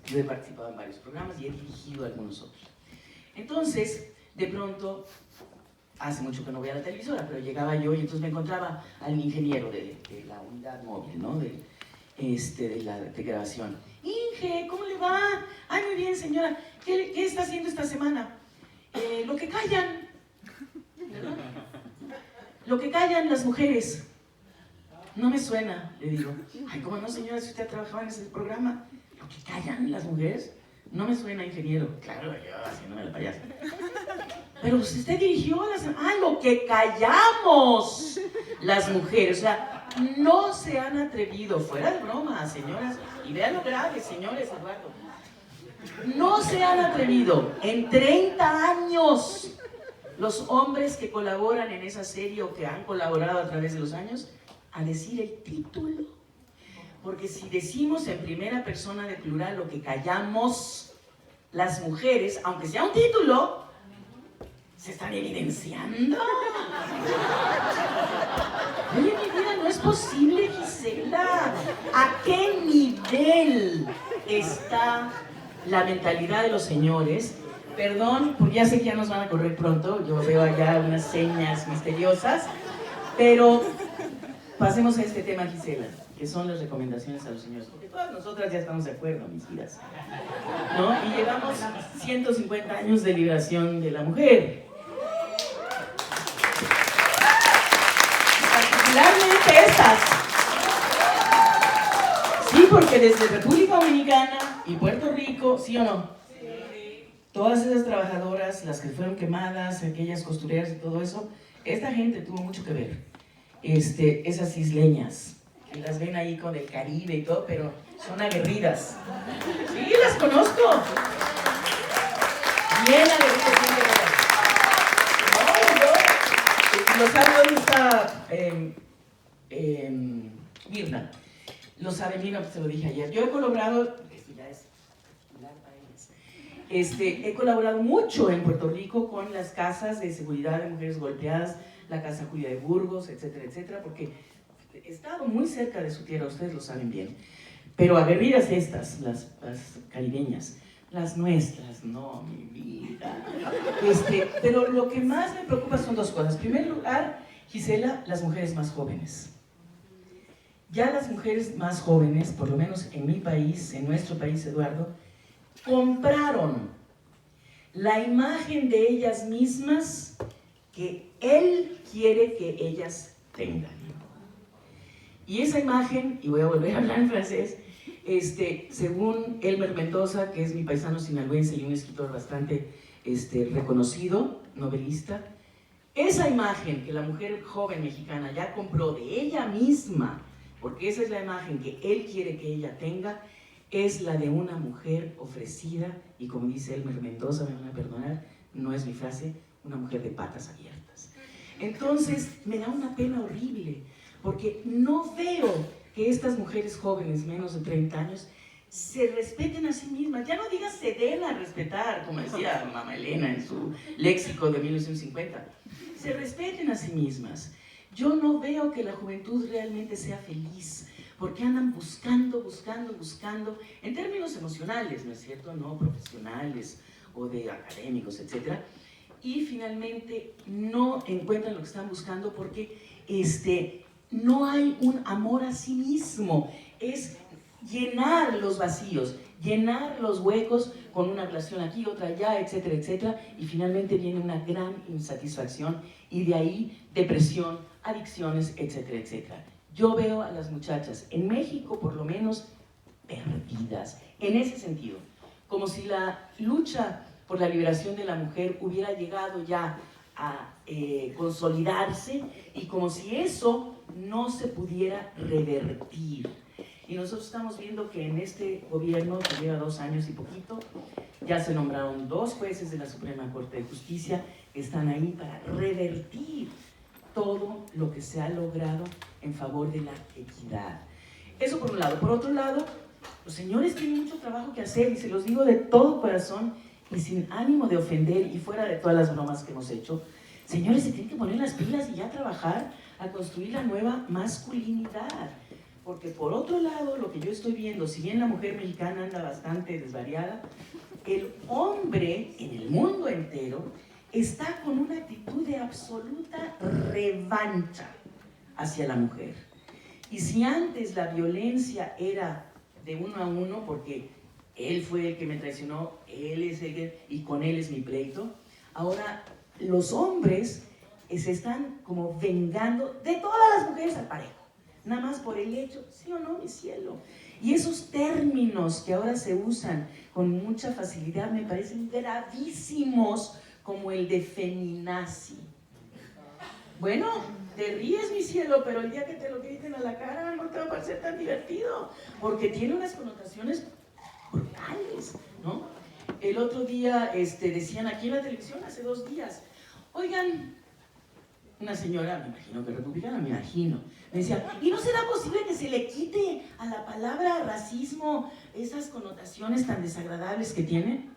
Yo he participado en varios programas y he dirigido algunos otros. Entonces, de pronto, hace mucho que no voy a la televisora, pero llegaba yo y entonces me encontraba al ingeniero de la unidad móvil, ¿no? de grabación. Inge, ¿cómo le va? Ay, muy bien, señora. ¿Qué está haciendo esta semana? Lo que callan. ¿Verdad? Lo que callan las mujeres. No me suena, le digo. Ay, ¿cómo no, señora? Si usted ha trabajado en ese programa. Lo que callan las mujeres. No me suena, ingeniero. Claro, yo haciéndome la payasa. Pero usted dirigió las... ¡Ah, lo que callamos las mujeres! O sea, no se han atrevido, fuera de broma, señoras, y vean lo grave, señores, Eduardo. No se han atrevido en 30 años los hombres que colaboran en esa serie o que han colaborado a través de los años a decir el título. Porque si decimos en primera persona de plural lo que callamos las mujeres, aunque sea un título, se están evidenciando. Oye, mi vida, no es posible, Gisela. ¿A qué nivel está la mentalidad de los señores? Perdón, porque ya sé que ya nos van a correr pronto. Yo veo allá unas señas misteriosas. Pero pasemos a este tema, Gisela, que son las recomendaciones a los señores. Porque todas nosotras ya estamos de acuerdo, mis vidas, ¿no? Y llevamos 150 años de liberación de la mujer. Particularmente estas. Sí, porque desde República Dominicana y Puerto Rico, ¿sí o no? Sí. Todas esas trabajadoras, las que fueron quemadas, aquellas costureras y todo eso, esta gente tuvo mucho que ver. Esas isleñas, que las ven ahí con el Caribe y todo, pero son aguerridas. Sí, las conozco. Bien aguerridas, bien aguerridas. No, lo sabe dónde está Mirna. Lo sabe Mirna, pues se lo dije ayer. Yo he colaborado, he colaborado mucho en Puerto Rico con las casas de seguridad de mujeres golpeadas, la Casa Julia de Burgos, etcétera, etcétera, porque he estado muy cerca de su tierra, ustedes lo saben bien. Pero aguerridas estas, las caribeñas, las nuestras, no, mi vida. Pero lo que más me preocupa son dos cosas. En primer lugar, Gisela, las mujeres más jóvenes. Ya las mujeres más jóvenes, por lo menos en mi país, en nuestro país, Eduardo, compraron la imagen de ellas mismas que él quiere que ellas tengan. Y esa imagen, y voy a volver a hablar en francés, según Elmer Mendoza, que es mi paisano sinaloense y un escritor bastante reconocido, novelista, esa imagen que la mujer joven mexicana ya compró de ella misma, porque esa es la imagen que él quiere que ella tenga, es la de una mujer ofrecida, y como dice Elmer Mendoza, me van a perdonar, no es mi frase, una mujer de patas abiertas. Entonces, me da una pena horrible, porque no veo que estas mujeres jóvenes, menos de 30 años, se respeten a sí mismas. Ya no digas se den a respetar, como decía Mamá Elena en su léxico de 1950. Se respeten a sí mismas. Yo no veo que la juventud realmente sea feliz, porque andan buscando, en términos emocionales, ¿no es cierto? No profesionales o de académicos, etc. Y finalmente no encuentran lo que están buscando porque no hay un amor a sí mismo. Es llenar los vacíos, llenar los huecos con una relación aquí, otra allá, etcétera, etcétera. Y finalmente viene una gran insatisfacción y de ahí depresión, adicciones, etcétera, etcétera. Yo veo a las muchachas, en México por lo menos, perdidas, en ese sentido. Como si la lucha por la liberación de la mujer hubiera llegado ya a consolidarse y como si eso no se pudiera revertir. Y nosotros estamos viendo que en este gobierno, que lleva 2 años y poquito, ya se nombraron 2 jueces de la Suprema Corte de Justicia que están ahí para revertir todo lo que se ha logrado en favor de la equidad. Eso por un lado. Por otro lado, los señores tienen mucho trabajo que hacer y se los digo de todo corazón y sin ánimo de ofender y fuera de todas las bromas que hemos hecho. Señores, se tienen que poner las pilas y ya trabajar a construir la nueva masculinidad. Porque por otro lado, lo que yo estoy viendo, si bien la mujer mexicana anda bastante desvariada, el hombre en el mundo entero está con una actitud de absoluta revancha hacia la mujer. Y si antes la violencia era de uno a uno, porque él fue el que me traicionó, él es el que, y con él es mi pleito, ahora los hombres se están como vengando de todas las mujeres al parejo, nada más por el hecho, sí o no, mi cielo. Y esos términos que ahora se usan con mucha facilidad me parecen gravísimos, como el de feminazi. Bueno, te ríes, mi cielo, pero el día que te lo griten a la cara no te va a parecer tan divertido, porque tiene unas connotaciones brutales, ¿no? El otro día decían aquí en la televisión, hace 2 días, oigan, una señora, me imagino que republicana, me imagino, me decía, ¿y no será posible que se le quite a la palabra racismo esas connotaciones tan desagradables que tiene?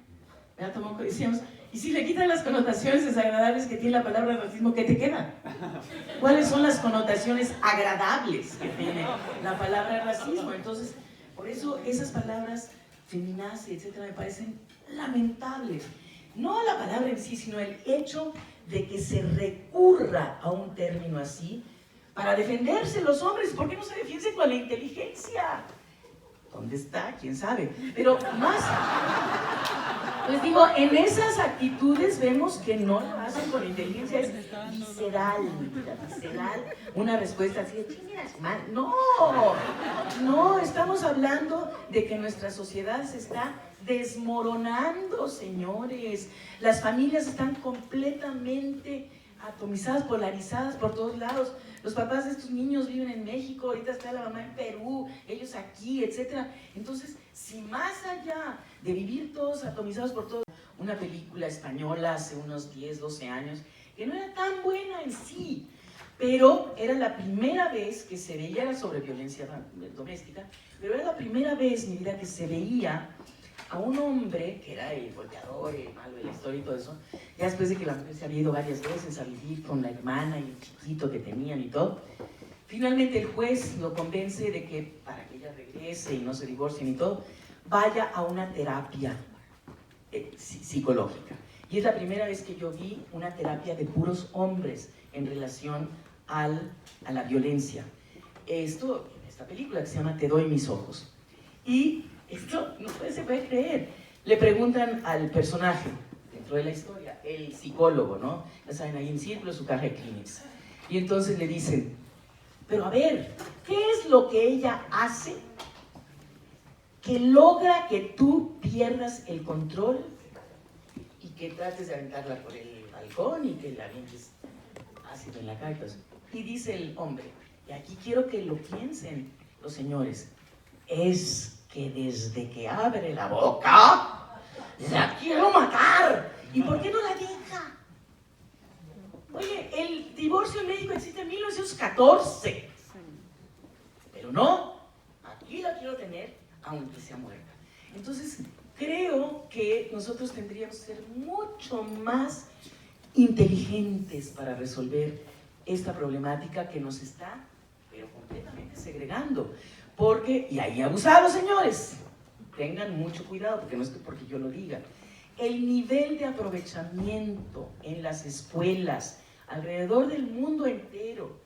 ¿Verdad, Tomoko? Decíamos, y si le quitan las connotaciones desagradables que tiene la palabra racismo, ¿qué te queda? ¿Cuáles son las connotaciones agradables que tiene la palabra racismo? Entonces, por eso esas palabras feminazi, etcétera, me parecen lamentables. No la palabra en sí, sino el hecho de que se recurra a un término así para defenderse los hombres. ¿Por qué no se defienden con la inteligencia? ¿Dónde está? ¿Quién sabe? Pero más, les digo, en esas actitudes vemos que no lo hacen con inteligencia, es visceral, visceral, una respuesta así de chingas, mal. No, estamos hablando de que nuestra sociedad se está desmoronando, señores. Las familias están completamente atomizadas, polarizadas por todos lados. Los papás de estos niños viven en México, ahorita está la mamá en Perú, ellos aquí, etc. Entonces, si más allá de vivir todos atomizados por todos, una película española hace unos 10, 12 años, que no era tan buena en sí, pero era la primera vez que se veía, era sobre violencia doméstica, pero era la primera vez, mi vida, que se veía a un hombre, que era el golpeador, el malo de la historia y todo eso, ya después de que la mujer se había ido varias veces a vivir con la hermana y el chiquito que tenían y todo, finalmente el juez lo convence de que para que ella regrese y no se divorcien y todo, vaya a una terapia psicológica. Y es la primera vez que yo vi una terapia de puros hombres en relación a la violencia. Esta película que se llama Te doy mis ojos. Y esto no se puede creer. Le preguntan al personaje, dentro de la historia, el psicólogo, ¿no? Ya saben, ahí en círculo su caja de Kleenex. Y entonces le dicen, pero a ver, ¿qué es lo que ella hace que logra que tú pierdas el control y que trates de aventarla por el balcón y que la avientes ácido en la cara? Y dice el hombre, y aquí quiero que lo piensen los señores, es que desde que abre la boca, la quiero matar. ¿Y por qué no la deja? Oye, el divorcio en México existe en 1914. Pero no, aquí la quiero tener, aunque sea muerta. Entonces, creo que nosotros tendríamos que ser mucho más inteligentes para resolver esta problemática que nos está, pero completamente segregando. Porque, y ahí abusados, señores, tengan mucho cuidado, porque no es porque yo lo diga. El nivel de aprovechamiento en las escuelas alrededor del mundo entero,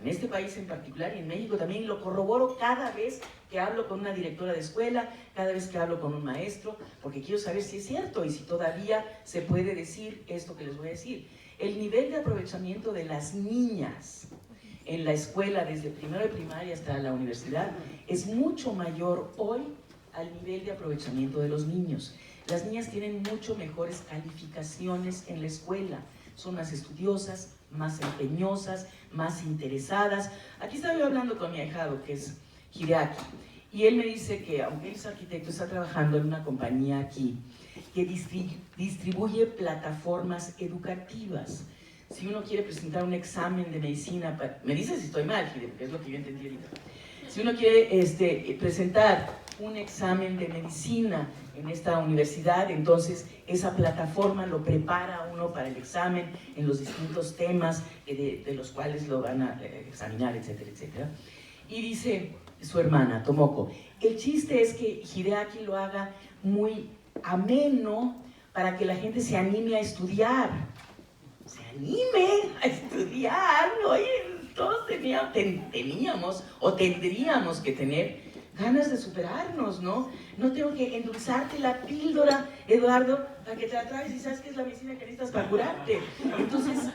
en este país en particular y en México también, lo corroboro cada vez que hablo con una directora de escuela, cada vez que hablo con un maestro, porque quiero saber si es cierto y si todavía se puede decir esto que les voy a decir. El nivel de aprovechamiento de las niñas en la escuela, desde primero de primaria hasta la universidad, es mucho mayor hoy al nivel de aprovechamiento de los niños. Las niñas tienen mucho mejores calificaciones en la escuela, son más estudiosas, más empeñosas, más interesadas. Aquí estaba yo hablando con mi ahijado, que es Hideaki, y él me dice que, aunque él es arquitecto, está trabajando en una compañía aquí que distribuye plataformas educativas. Si uno quiere presentar un examen de medicina, me dice si estoy mal, porque es lo que yo entendí ahorita. Si uno quiere presentar un examen de medicina en esta universidad, entonces esa plataforma lo prepara a uno para el examen en los distintos temas de los cuales lo van a examinar, etcétera, etcétera. Y dice su hermana, Tomoko, el chiste es que Hideaki lo haga muy ameno para que la gente se anime a estudiar. se anime a estudiar, ¿no? Oye, todos teníamos o tendríamos que tener ganas de superarnos, ¿no? No tengo que endulzarte la píldora, Eduardo, para que te la traes y sabes que es la medicina que necesitas para curarte. Entonces,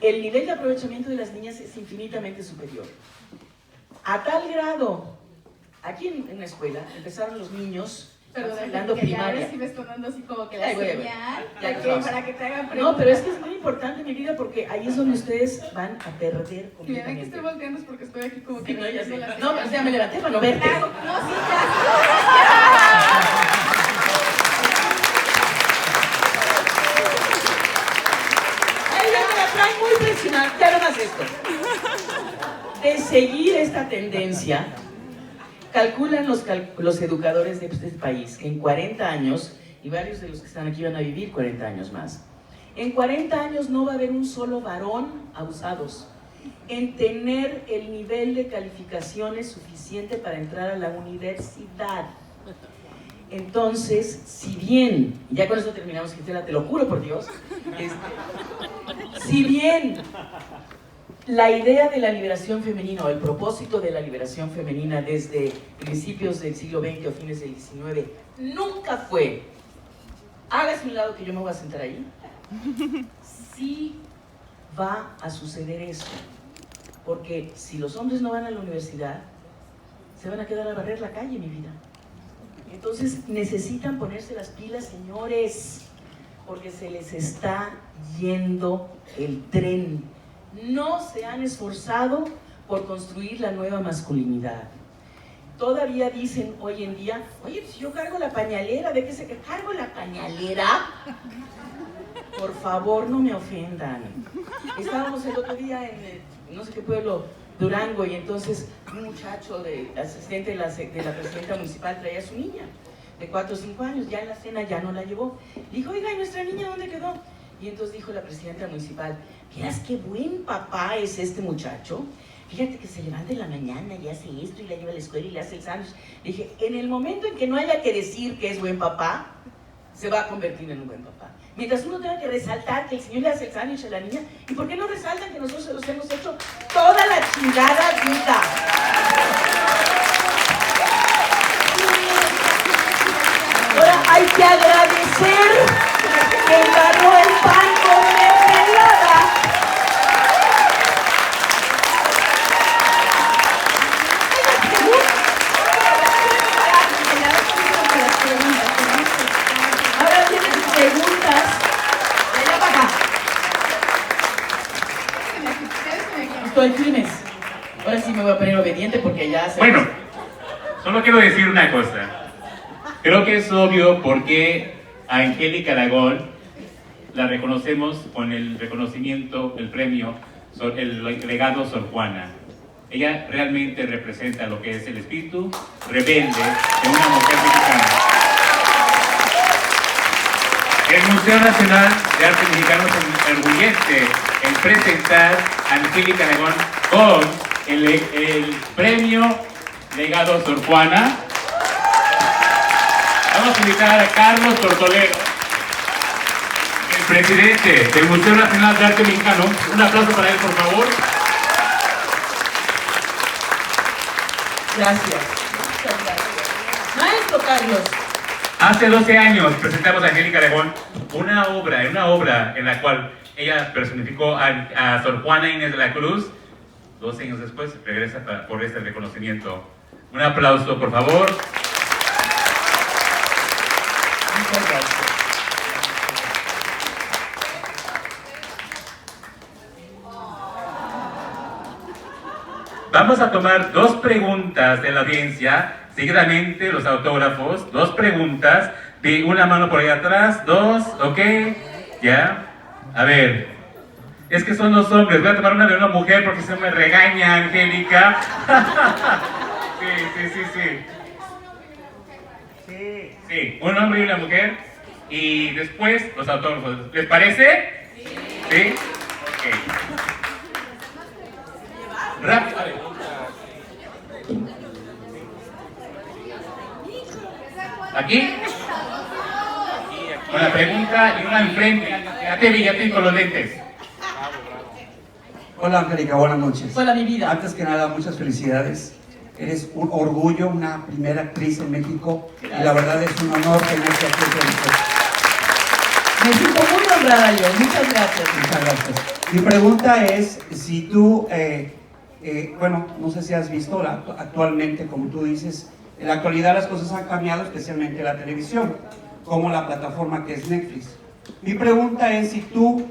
el nivel de aprovechamiento de las niñas es infinitamente superior. A tal grado, aquí en la escuela empezaron los niños dando primaria. Ya recibes tomando así como que la Ay, güey, señal ya, para que te hagan preguntas. No, pero es que es muy importante, mi vida, porque ahí es donde ustedes van a perder Si ven que completamente. estoy volteando es porque estoy aquí como que... Sí, no, ya sé. viendo la No, señal. pues ya me levanté para no verte. Claro, no, sí, ya. Ay, ya me la traen muy presionada. Ya no más esto. De seguir esta tendencia, calculan los educadores de este país que en 40 años, y varios de los que están aquí van a vivir 40 años más, en 40 años no va a haber un solo varón abusados en tener el nivel de calificaciones suficiente para entrar a la universidad. Entonces, si bien, ya con eso terminamos, Gisela, te lo juro por Dios, si bien la idea de la liberación femenina o el propósito de la liberación femenina desde principios del siglo XX o fines del XIX nunca fue, hágase un lado que yo me voy a sentar ahí, sí va a suceder eso, porque si los hombres no van a la universidad, se van a quedar a barrer la calle, mi vida. Entonces necesitan ponerse las pilas, señores, porque se les está yendo el tren. No se han esforzado por construir la nueva masculinidad. Todavía dicen hoy en día, oye, si yo cargo la pañalera, ¿de qué se cargo la pañalera? Por favor, no me ofendan. Estábamos el otro día en no sé qué pueblo, Durango, y entonces un muchacho asistente de la presidenta municipal traía a su niña de 4 o 5 años, ya en la cena ya no la llevó. Dijo, oiga, ¿y nuestra niña dónde quedó? Y entonces dijo la presidenta municipal, ¿vieras qué buen papá es este muchacho? Fíjate que se levanta en la mañana y hace esto y la lleva a la escuela y le hace el sándwich. Dije, en el momento en que no haya que decir que es buen papá, se va a convertir en un buen papá. Mientras uno tenga que resaltar que el Señor le hace el sándwich a la niña, ¿y por qué no resaltan que nosotros se los hemos hecho toda la chingada vida? Ahora hay que agradecer que ganó el pan con mermelada. Ahora vienen preguntas de allá para acá. Estoy firmes. Ahora sí me voy a poner obediente porque ya se... Bueno, solo quiero decir una cosa. Creo que es obvio por qué a Angélica Aragón la reconocemos con el reconocimiento, el premio, el legado Sor Juana. Ella realmente representa lo que es el espíritu rebelde de una mujer mexicana. El Museo Nacional de Arte Mexicano se enorgullece en presentar a Angélica Aragón con el premio legado Sor Juana. Vamos a invitar a Carlos Tortolero, el presidente del Museo Nacional de Arte Mexicano. Un aplauso para él, por favor. Gracias. Muchas gracias. Maestro Carlos. Hace 12 años presentamos a Angélica Aragón una obra en la cual ella personificó a Sor Juana Inés de la Cruz. 12 años después regresa por este reconocimiento. Un aplauso, por favor. Muchas gracias. Vamos a tomar 2 preguntas de la audiencia, seguidamente los autógrafos, 2 preguntas, de una mano por ahí atrás, 2, ok, ya, a ver, es que son 2 hombres, voy a tomar una de una mujer porque se me regaña, Angélica. Sí, un hombre y una mujer, y después los autógrafos, ¿les parece? Sí. Ok. Rápido, a ver. ¿Aquí? Con la pregunta y una enfrente. Ya te vi con los lentes. Hola Angélica, buenas noches. Hola, mi vida. Antes que nada, muchas felicidades. Eres un orgullo, una primera actriz en México. Gracias. Y la verdad es un honor tenerte aquí con nosotros. Me siento muy honrada yo. Muchas gracias. Muchas gracias. Mi pregunta es si tú, bueno, no sé si has visto actualmente, como tú dices, en la actualidad las cosas han cambiado, especialmente la televisión, como la plataforma que es Netflix. Mi pregunta es si tú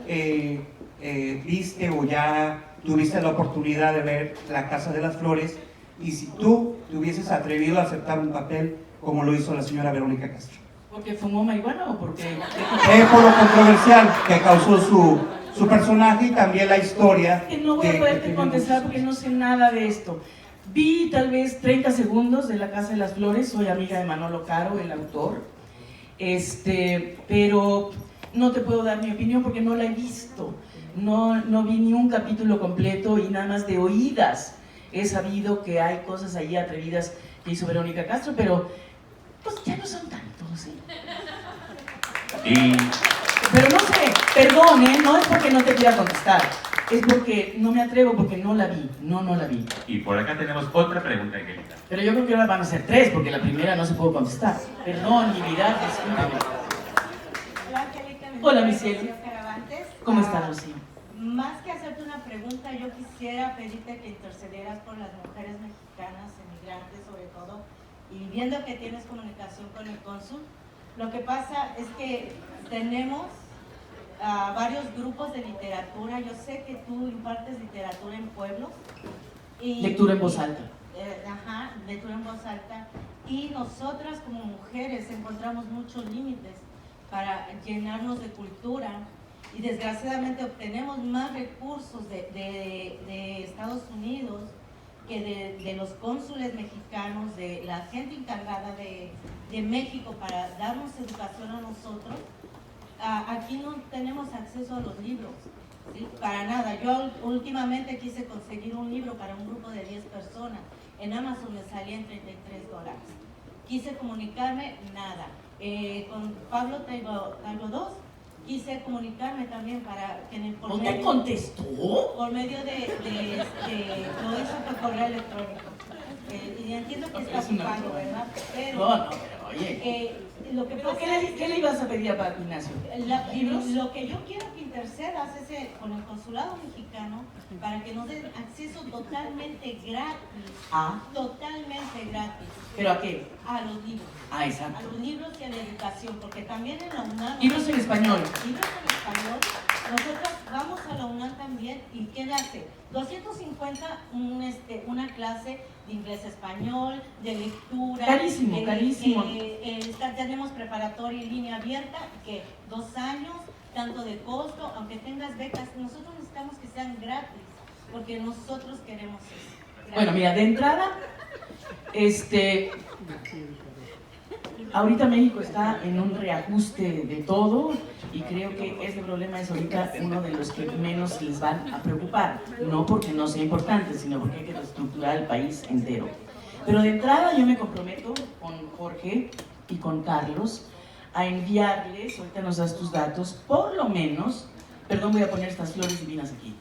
viste o ya tuviste la oportunidad de ver La Casa de las Flores y si tú te hubieses atrevido a aceptar un papel como lo hizo la señora Verónica Castro. ¿Porque fumó marihuana o porque...? Por lo controversial que causó su personaje y también la historia. Que no voy a poderte contestar porque no sé nada de esto. Vi tal vez 30 segundos de La Casa de las Flores, soy amiga de Manolo Caro, el autor, pero no te puedo dar mi opinión porque no la he visto. No vi ni un capítulo completo y nada más de oídas he sabido que hay cosas ahí atrevidas que hizo Verónica Castro, pero pues ya no son tantos, ¿sí? Pero no sé, perdón, no es porque no te quiera contestar, es porque no me atrevo, porque no la vi, no la vi. Y por acá tenemos otra pregunta, Angélica. Pero yo creo que ahora van a ser 3, porque la primera no se pudo contestar. Perdón, mi vida, discúlpame. Hola, Angélica. Hola, mi cielo. Caravantes. ¿Cómo estás, Rocío? Más que hacerte una pregunta, yo quisiera pedirte que intercedieras por las mujeres mexicanas, emigrantes sobre todo, y viendo que tienes comunicación con el cónsul, lo que pasa es que tenemos varios grupos de literatura. Yo sé que tú impartes literatura en pueblos. Lectura en voz alta. Lectura en voz alta. Y nosotras como mujeres encontramos muchos límites para llenarnos de cultura. Y desgraciadamente obtenemos más recursos de Estados Unidos que de los cónsules mexicanos, de la gente encargada de México para darnos educación a nosotros. Aquí no tenemos acceso a los libros, ¿sí? Para nada. Yo últimamente quise conseguir un libro para un grupo de 10 personas. En Amazon me salía en $33. Quise comunicarme, nada. Con Pablo Taibo II quise comunicarme también para que en el ¿No te contestó? Por medio lo hizo por correo electrónico. Y entiendo que está ocupado, ¿verdad? Pero, No, pero oye. Lo que pasa ¿Qué le ibas a pedir a Paco Ignacio? ¿Libros? Lo que yo quiero que intercedas es con el consulado mexicano para que nos den acceso totalmente gratis. Totalmente gratis. ¿Pero a qué? A los libros. Exacto. A los libros y a la educación, porque también en la UNAM... Libros en español. Libros en español. Nosotros vamos a la UNAM también, ¿y qué le hace? 250 una clase de inglés-español, de lectura. Carísimo, carísimo. Tenemos preparatoria en línea abierta, que 2 años, tanto de costo, aunque tengas becas, nosotros necesitamos que sean gratis, porque nosotros queremos eso. Gratis. Bueno, mira, de entrada, ahorita México está en un reajuste de todo y creo que este problema es ahorita uno de los que menos les van a preocupar, no porque no sea importante, sino porque hay que reestructurar el país entero. Pero de entrada yo me comprometo con Jorge y con Carlos a enviarles, ahorita nos das tus datos, por lo menos, perdón, voy a poner estas flores divinas aquí.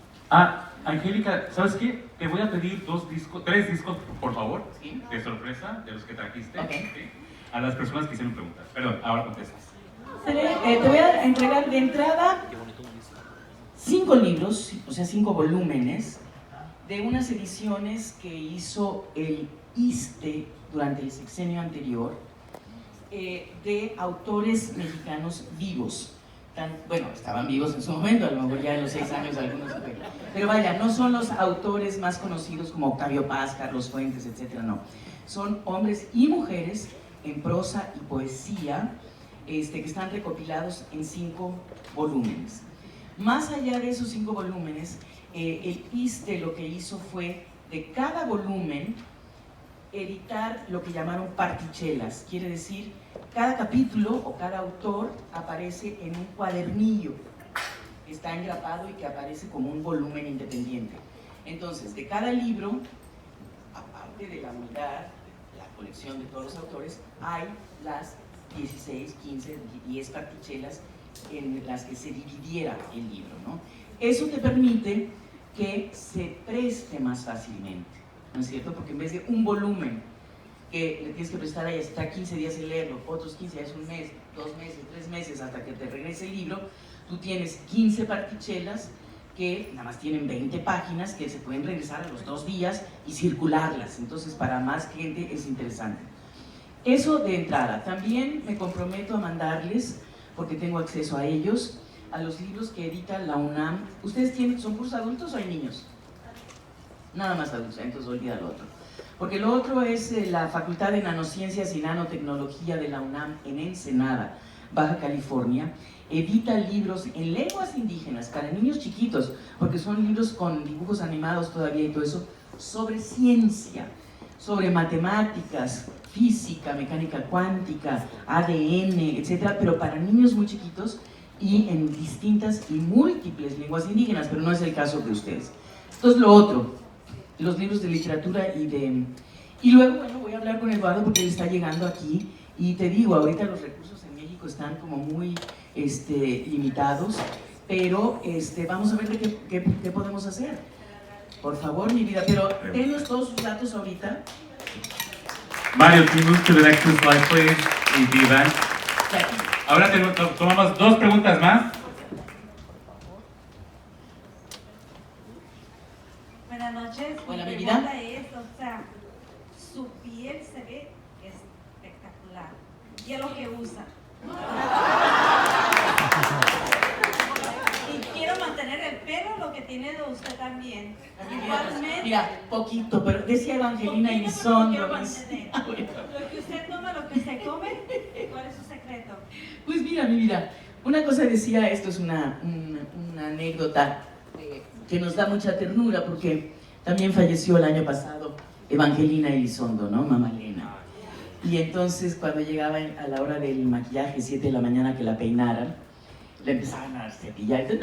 Angélica, ¿sabes qué? Te voy a pedir 3 discos, por favor, ¿Sí? de sorpresa, de los que trajiste, Ok. ¿sí? A las personas que hicieron preguntas. Perdón, ahora contestas. Te voy a entregar de entrada 5 libros, o sea 5 volúmenes, de unas ediciones que hizo el ISSSTE durante el sexenio anterior, de autores mexicanos vivos. Bueno, estaban vivos en su momento, a lo mejor ya en los 6 años algunos, pero vaya, no son los autores más conocidos como Octavio Paz, Carlos Fuentes, etcétera, no. Son hombres y mujeres en prosa y poesía, que están recopilados en 5 volúmenes. Más allá de esos 5 volúmenes, el ISSSTE lo que hizo fue, de cada volumen, editar lo que llamaron partichelas, quiere decir, cada capítulo o cada autor aparece en un cuadernillo que está engrapado y que aparece como un volumen independiente. Entonces, de cada libro, aparte de la unidad, la colección de todos los autores, hay las 16, 15, 10 partichelas en las que se dividiera el libro, ¿no? Eso te permite que se preste más fácilmente, ¿no es cierto? Porque en vez de un volumen que le tienes que prestar ahí hasta 15 días en leerlo, otros 15 días, un mes, 2 meses, 3 meses, hasta que te regrese el libro, tú tienes 15 partichelas que nada más tienen 20 páginas que se pueden regresar a los 2 días y circularlas. Entonces, para más gente es interesante. Eso de entrada. También me comprometo a mandarles, porque tengo acceso a ellos, a los libros que edita la UNAM. ¿Ustedes son puros adultos o hay niños? Nada más adultos, entonces olvida lo otro. Porque lo otro es la Facultad de Nanociencias y Nanotecnología de la UNAM en Ensenada, Baja California. Edita libros en lenguas indígenas para niños chiquitos, porque son libros con dibujos animados todavía y todo eso, sobre ciencia, sobre matemáticas, física, mecánica cuántica, ADN, etcétera, pero para niños muy chiquitos y en distintas y múltiples lenguas indígenas, pero no es el caso de ustedes. Entonces, lo otro, los libros de literatura y luego, bueno, voy a hablar con Eduardo porque él está llegando aquí y te digo, ahorita los recursos en México están como muy limitados, pero vamos a ver qué podemos hacer. Por favor, mi vida, pero denos todos sus datos ahorita. Mario, can you move to the next slide, please? Y Diva. Ahora tomamos 2 preguntas más. Buenas noches. Hola, mi Mi vida. pregunta es, o sea, su piel se ve espectacular. ¿Qué es lo que usa? Y quiero mantener el pelo, lo que tiene de usted también. Igualmente. Mira, poquito, pero decía Evangelina Elizondo. Lo que usted toma, lo que se come, ¿cuál es su secreto? Pues mira, mi vida, una cosa decía, esto es una anécdota que nos da mucha ternura, porque también falleció el año pasado Evangelina Elizondo, ¿no? Mamá Elena. Y entonces cuando llegaba a la hora del maquillaje, 7 de la mañana, que la peinaran, le empezaban a cepillar. Y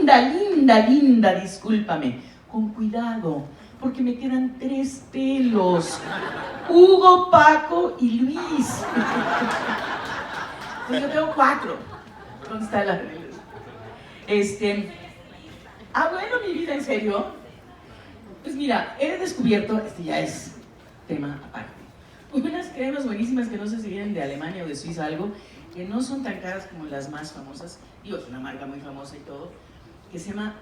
no, linda, discúlpame. Con cuidado, porque me quedan 3 pelos. Hugo, Paco y Luis. Pues yo tengo 4. ¿Dónde está la bueno, mi vida, ¿en serio? Pues mira, he descubierto, ya es tema aparte, unas cremas buenísimas que no sé si vienen de Alemania o de Suiza, algo, que no son tan caras como las más famosas, digo, es una marca muy famosa y todo, que se llama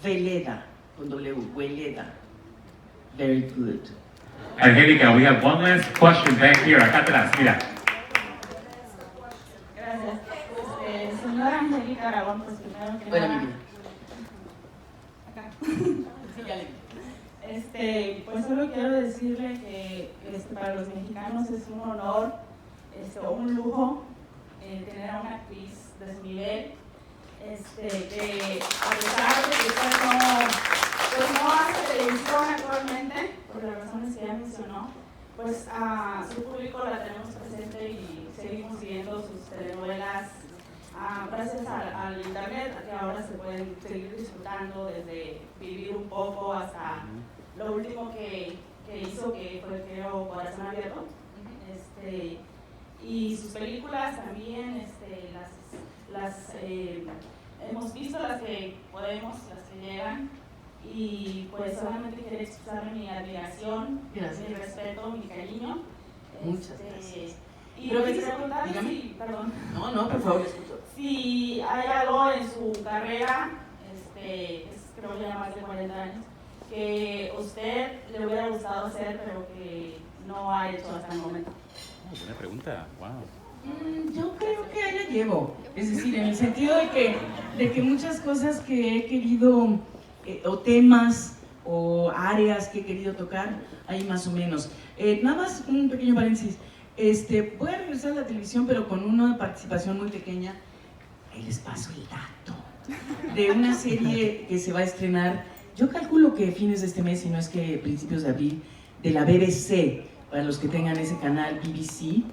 Weleda, con W, Weleda. Very good. Angélica, we have one last question back here. Acá atrás, mira. Gracias. Señora Angélica Aragón, pues primero que Bueno, nada... mi vida. Acá. Sí, ya le pues solo quiero decirle que para los mexicanos es un honor, un lujo tener a una actriz de su nivel, que a pesar de que usted no hace televisión actualmente, por las razones que ya mencionó, pues a su público la tenemos presente y seguimos siguiendo sus telenovelas. Gracias al internet, que ahora se pueden seguir disfrutando desde Vivir un Poco hasta lo último que hizo, que fue, creo, Corazón Abierto. Y sus películas también, hemos visto las que podemos, las que llegan, y pues solamente quiero expresarle mi admiración, mi respeto, mi cariño. Muchas gracias. Y pero me preguntarle si, perdón. No, por favor, escucho. Si hay algo en su carrera, creo que ya más de 40 años, que usted le hubiera gustado hacer, pero que no ha hecho hasta el momento. Buena pregunta, wow. Yo creo que ahí la llevo, es decir, en el sentido de que muchas cosas que he querido, o temas, o áreas que he querido tocar, ahí más o menos. Nada más un pequeño paréntesis. Voy a regresar a la televisión, pero con una participación muy pequeña. Ahí les paso el dato de una serie que se va a estrenar, yo calculo que fines de este mes, si no es que principios de abril, de la BBC, para los que tengan ese canal BBC.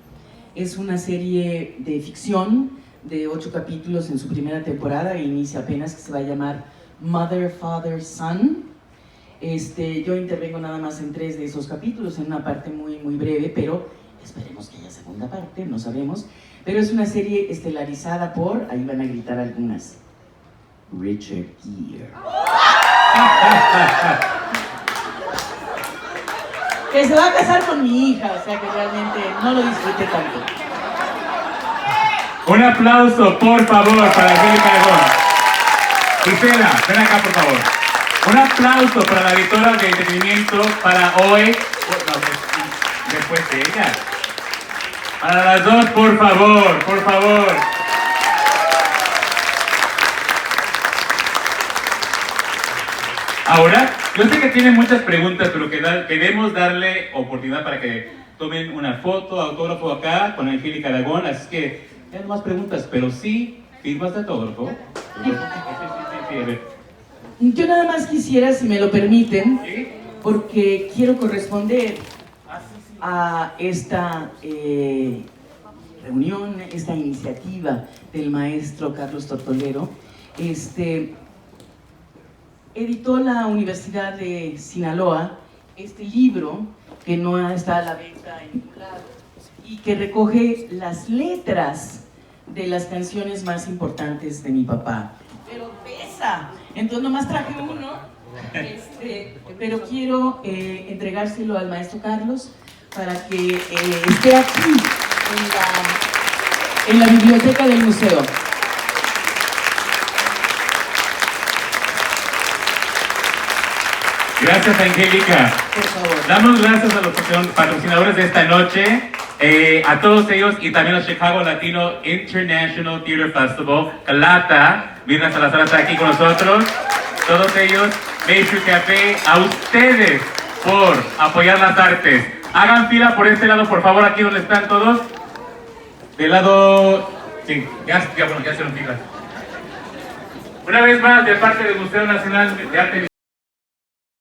Es una serie de ficción de 8 capítulos en su primera temporada, e inicia apenas, que se va a llamar Mother, Father, Son. Yo intervengo nada más en 3 de esos capítulos, en una parte muy, muy breve, pero esperemos que haya segunda parte, no sabemos, pero es una serie estelarizada por, ahí van a gritar algunas, Richard Gere. Que se va a casar con mi hija, o sea que realmente no lo disfruté tanto. Un aplauso, por favor, para Angélica Aragón. Gisela, ven acá, por favor. Un aplauso para la editora de entretenimiento para hoy. No, después de ella. Para las dos, por favor, por favor. Ahora, yo sé que tienen muchas preguntas, pero queremos darle oportunidad para que tomen una foto, autógrafo acá con Angélica Aragón, así que ya no más preguntas, pero sí firmas de autógrafo. Sí, a ver. Yo nada más quisiera, si me lo permiten, porque quiero corresponder a esta reunión, esta iniciativa del maestro Carlos Tortolero. Editó la Universidad de Sinaloa este libro que no está a la venta en ningún lado y que recoge las letras de las canciones más importantes de mi papá. Pero pesa, entonces nomás traje uno, pero quiero entregárselo al maestro Carlos para que esté aquí en la biblioteca del museo. Gracias, Angélica. Por favor. Damos gracias a los patrocinadores de esta noche, a todos ellos y también al Chicago Latino International Theater Festival, Calata, Mirna Salazar está aquí con nosotros, todos ellos, Maestro Café, a ustedes por apoyar las artes. Hagan fila por este lado, por favor, aquí donde están todos. Del lado, sí, ya hicieron fila. Una vez más, de parte del Museo Nacional de Arte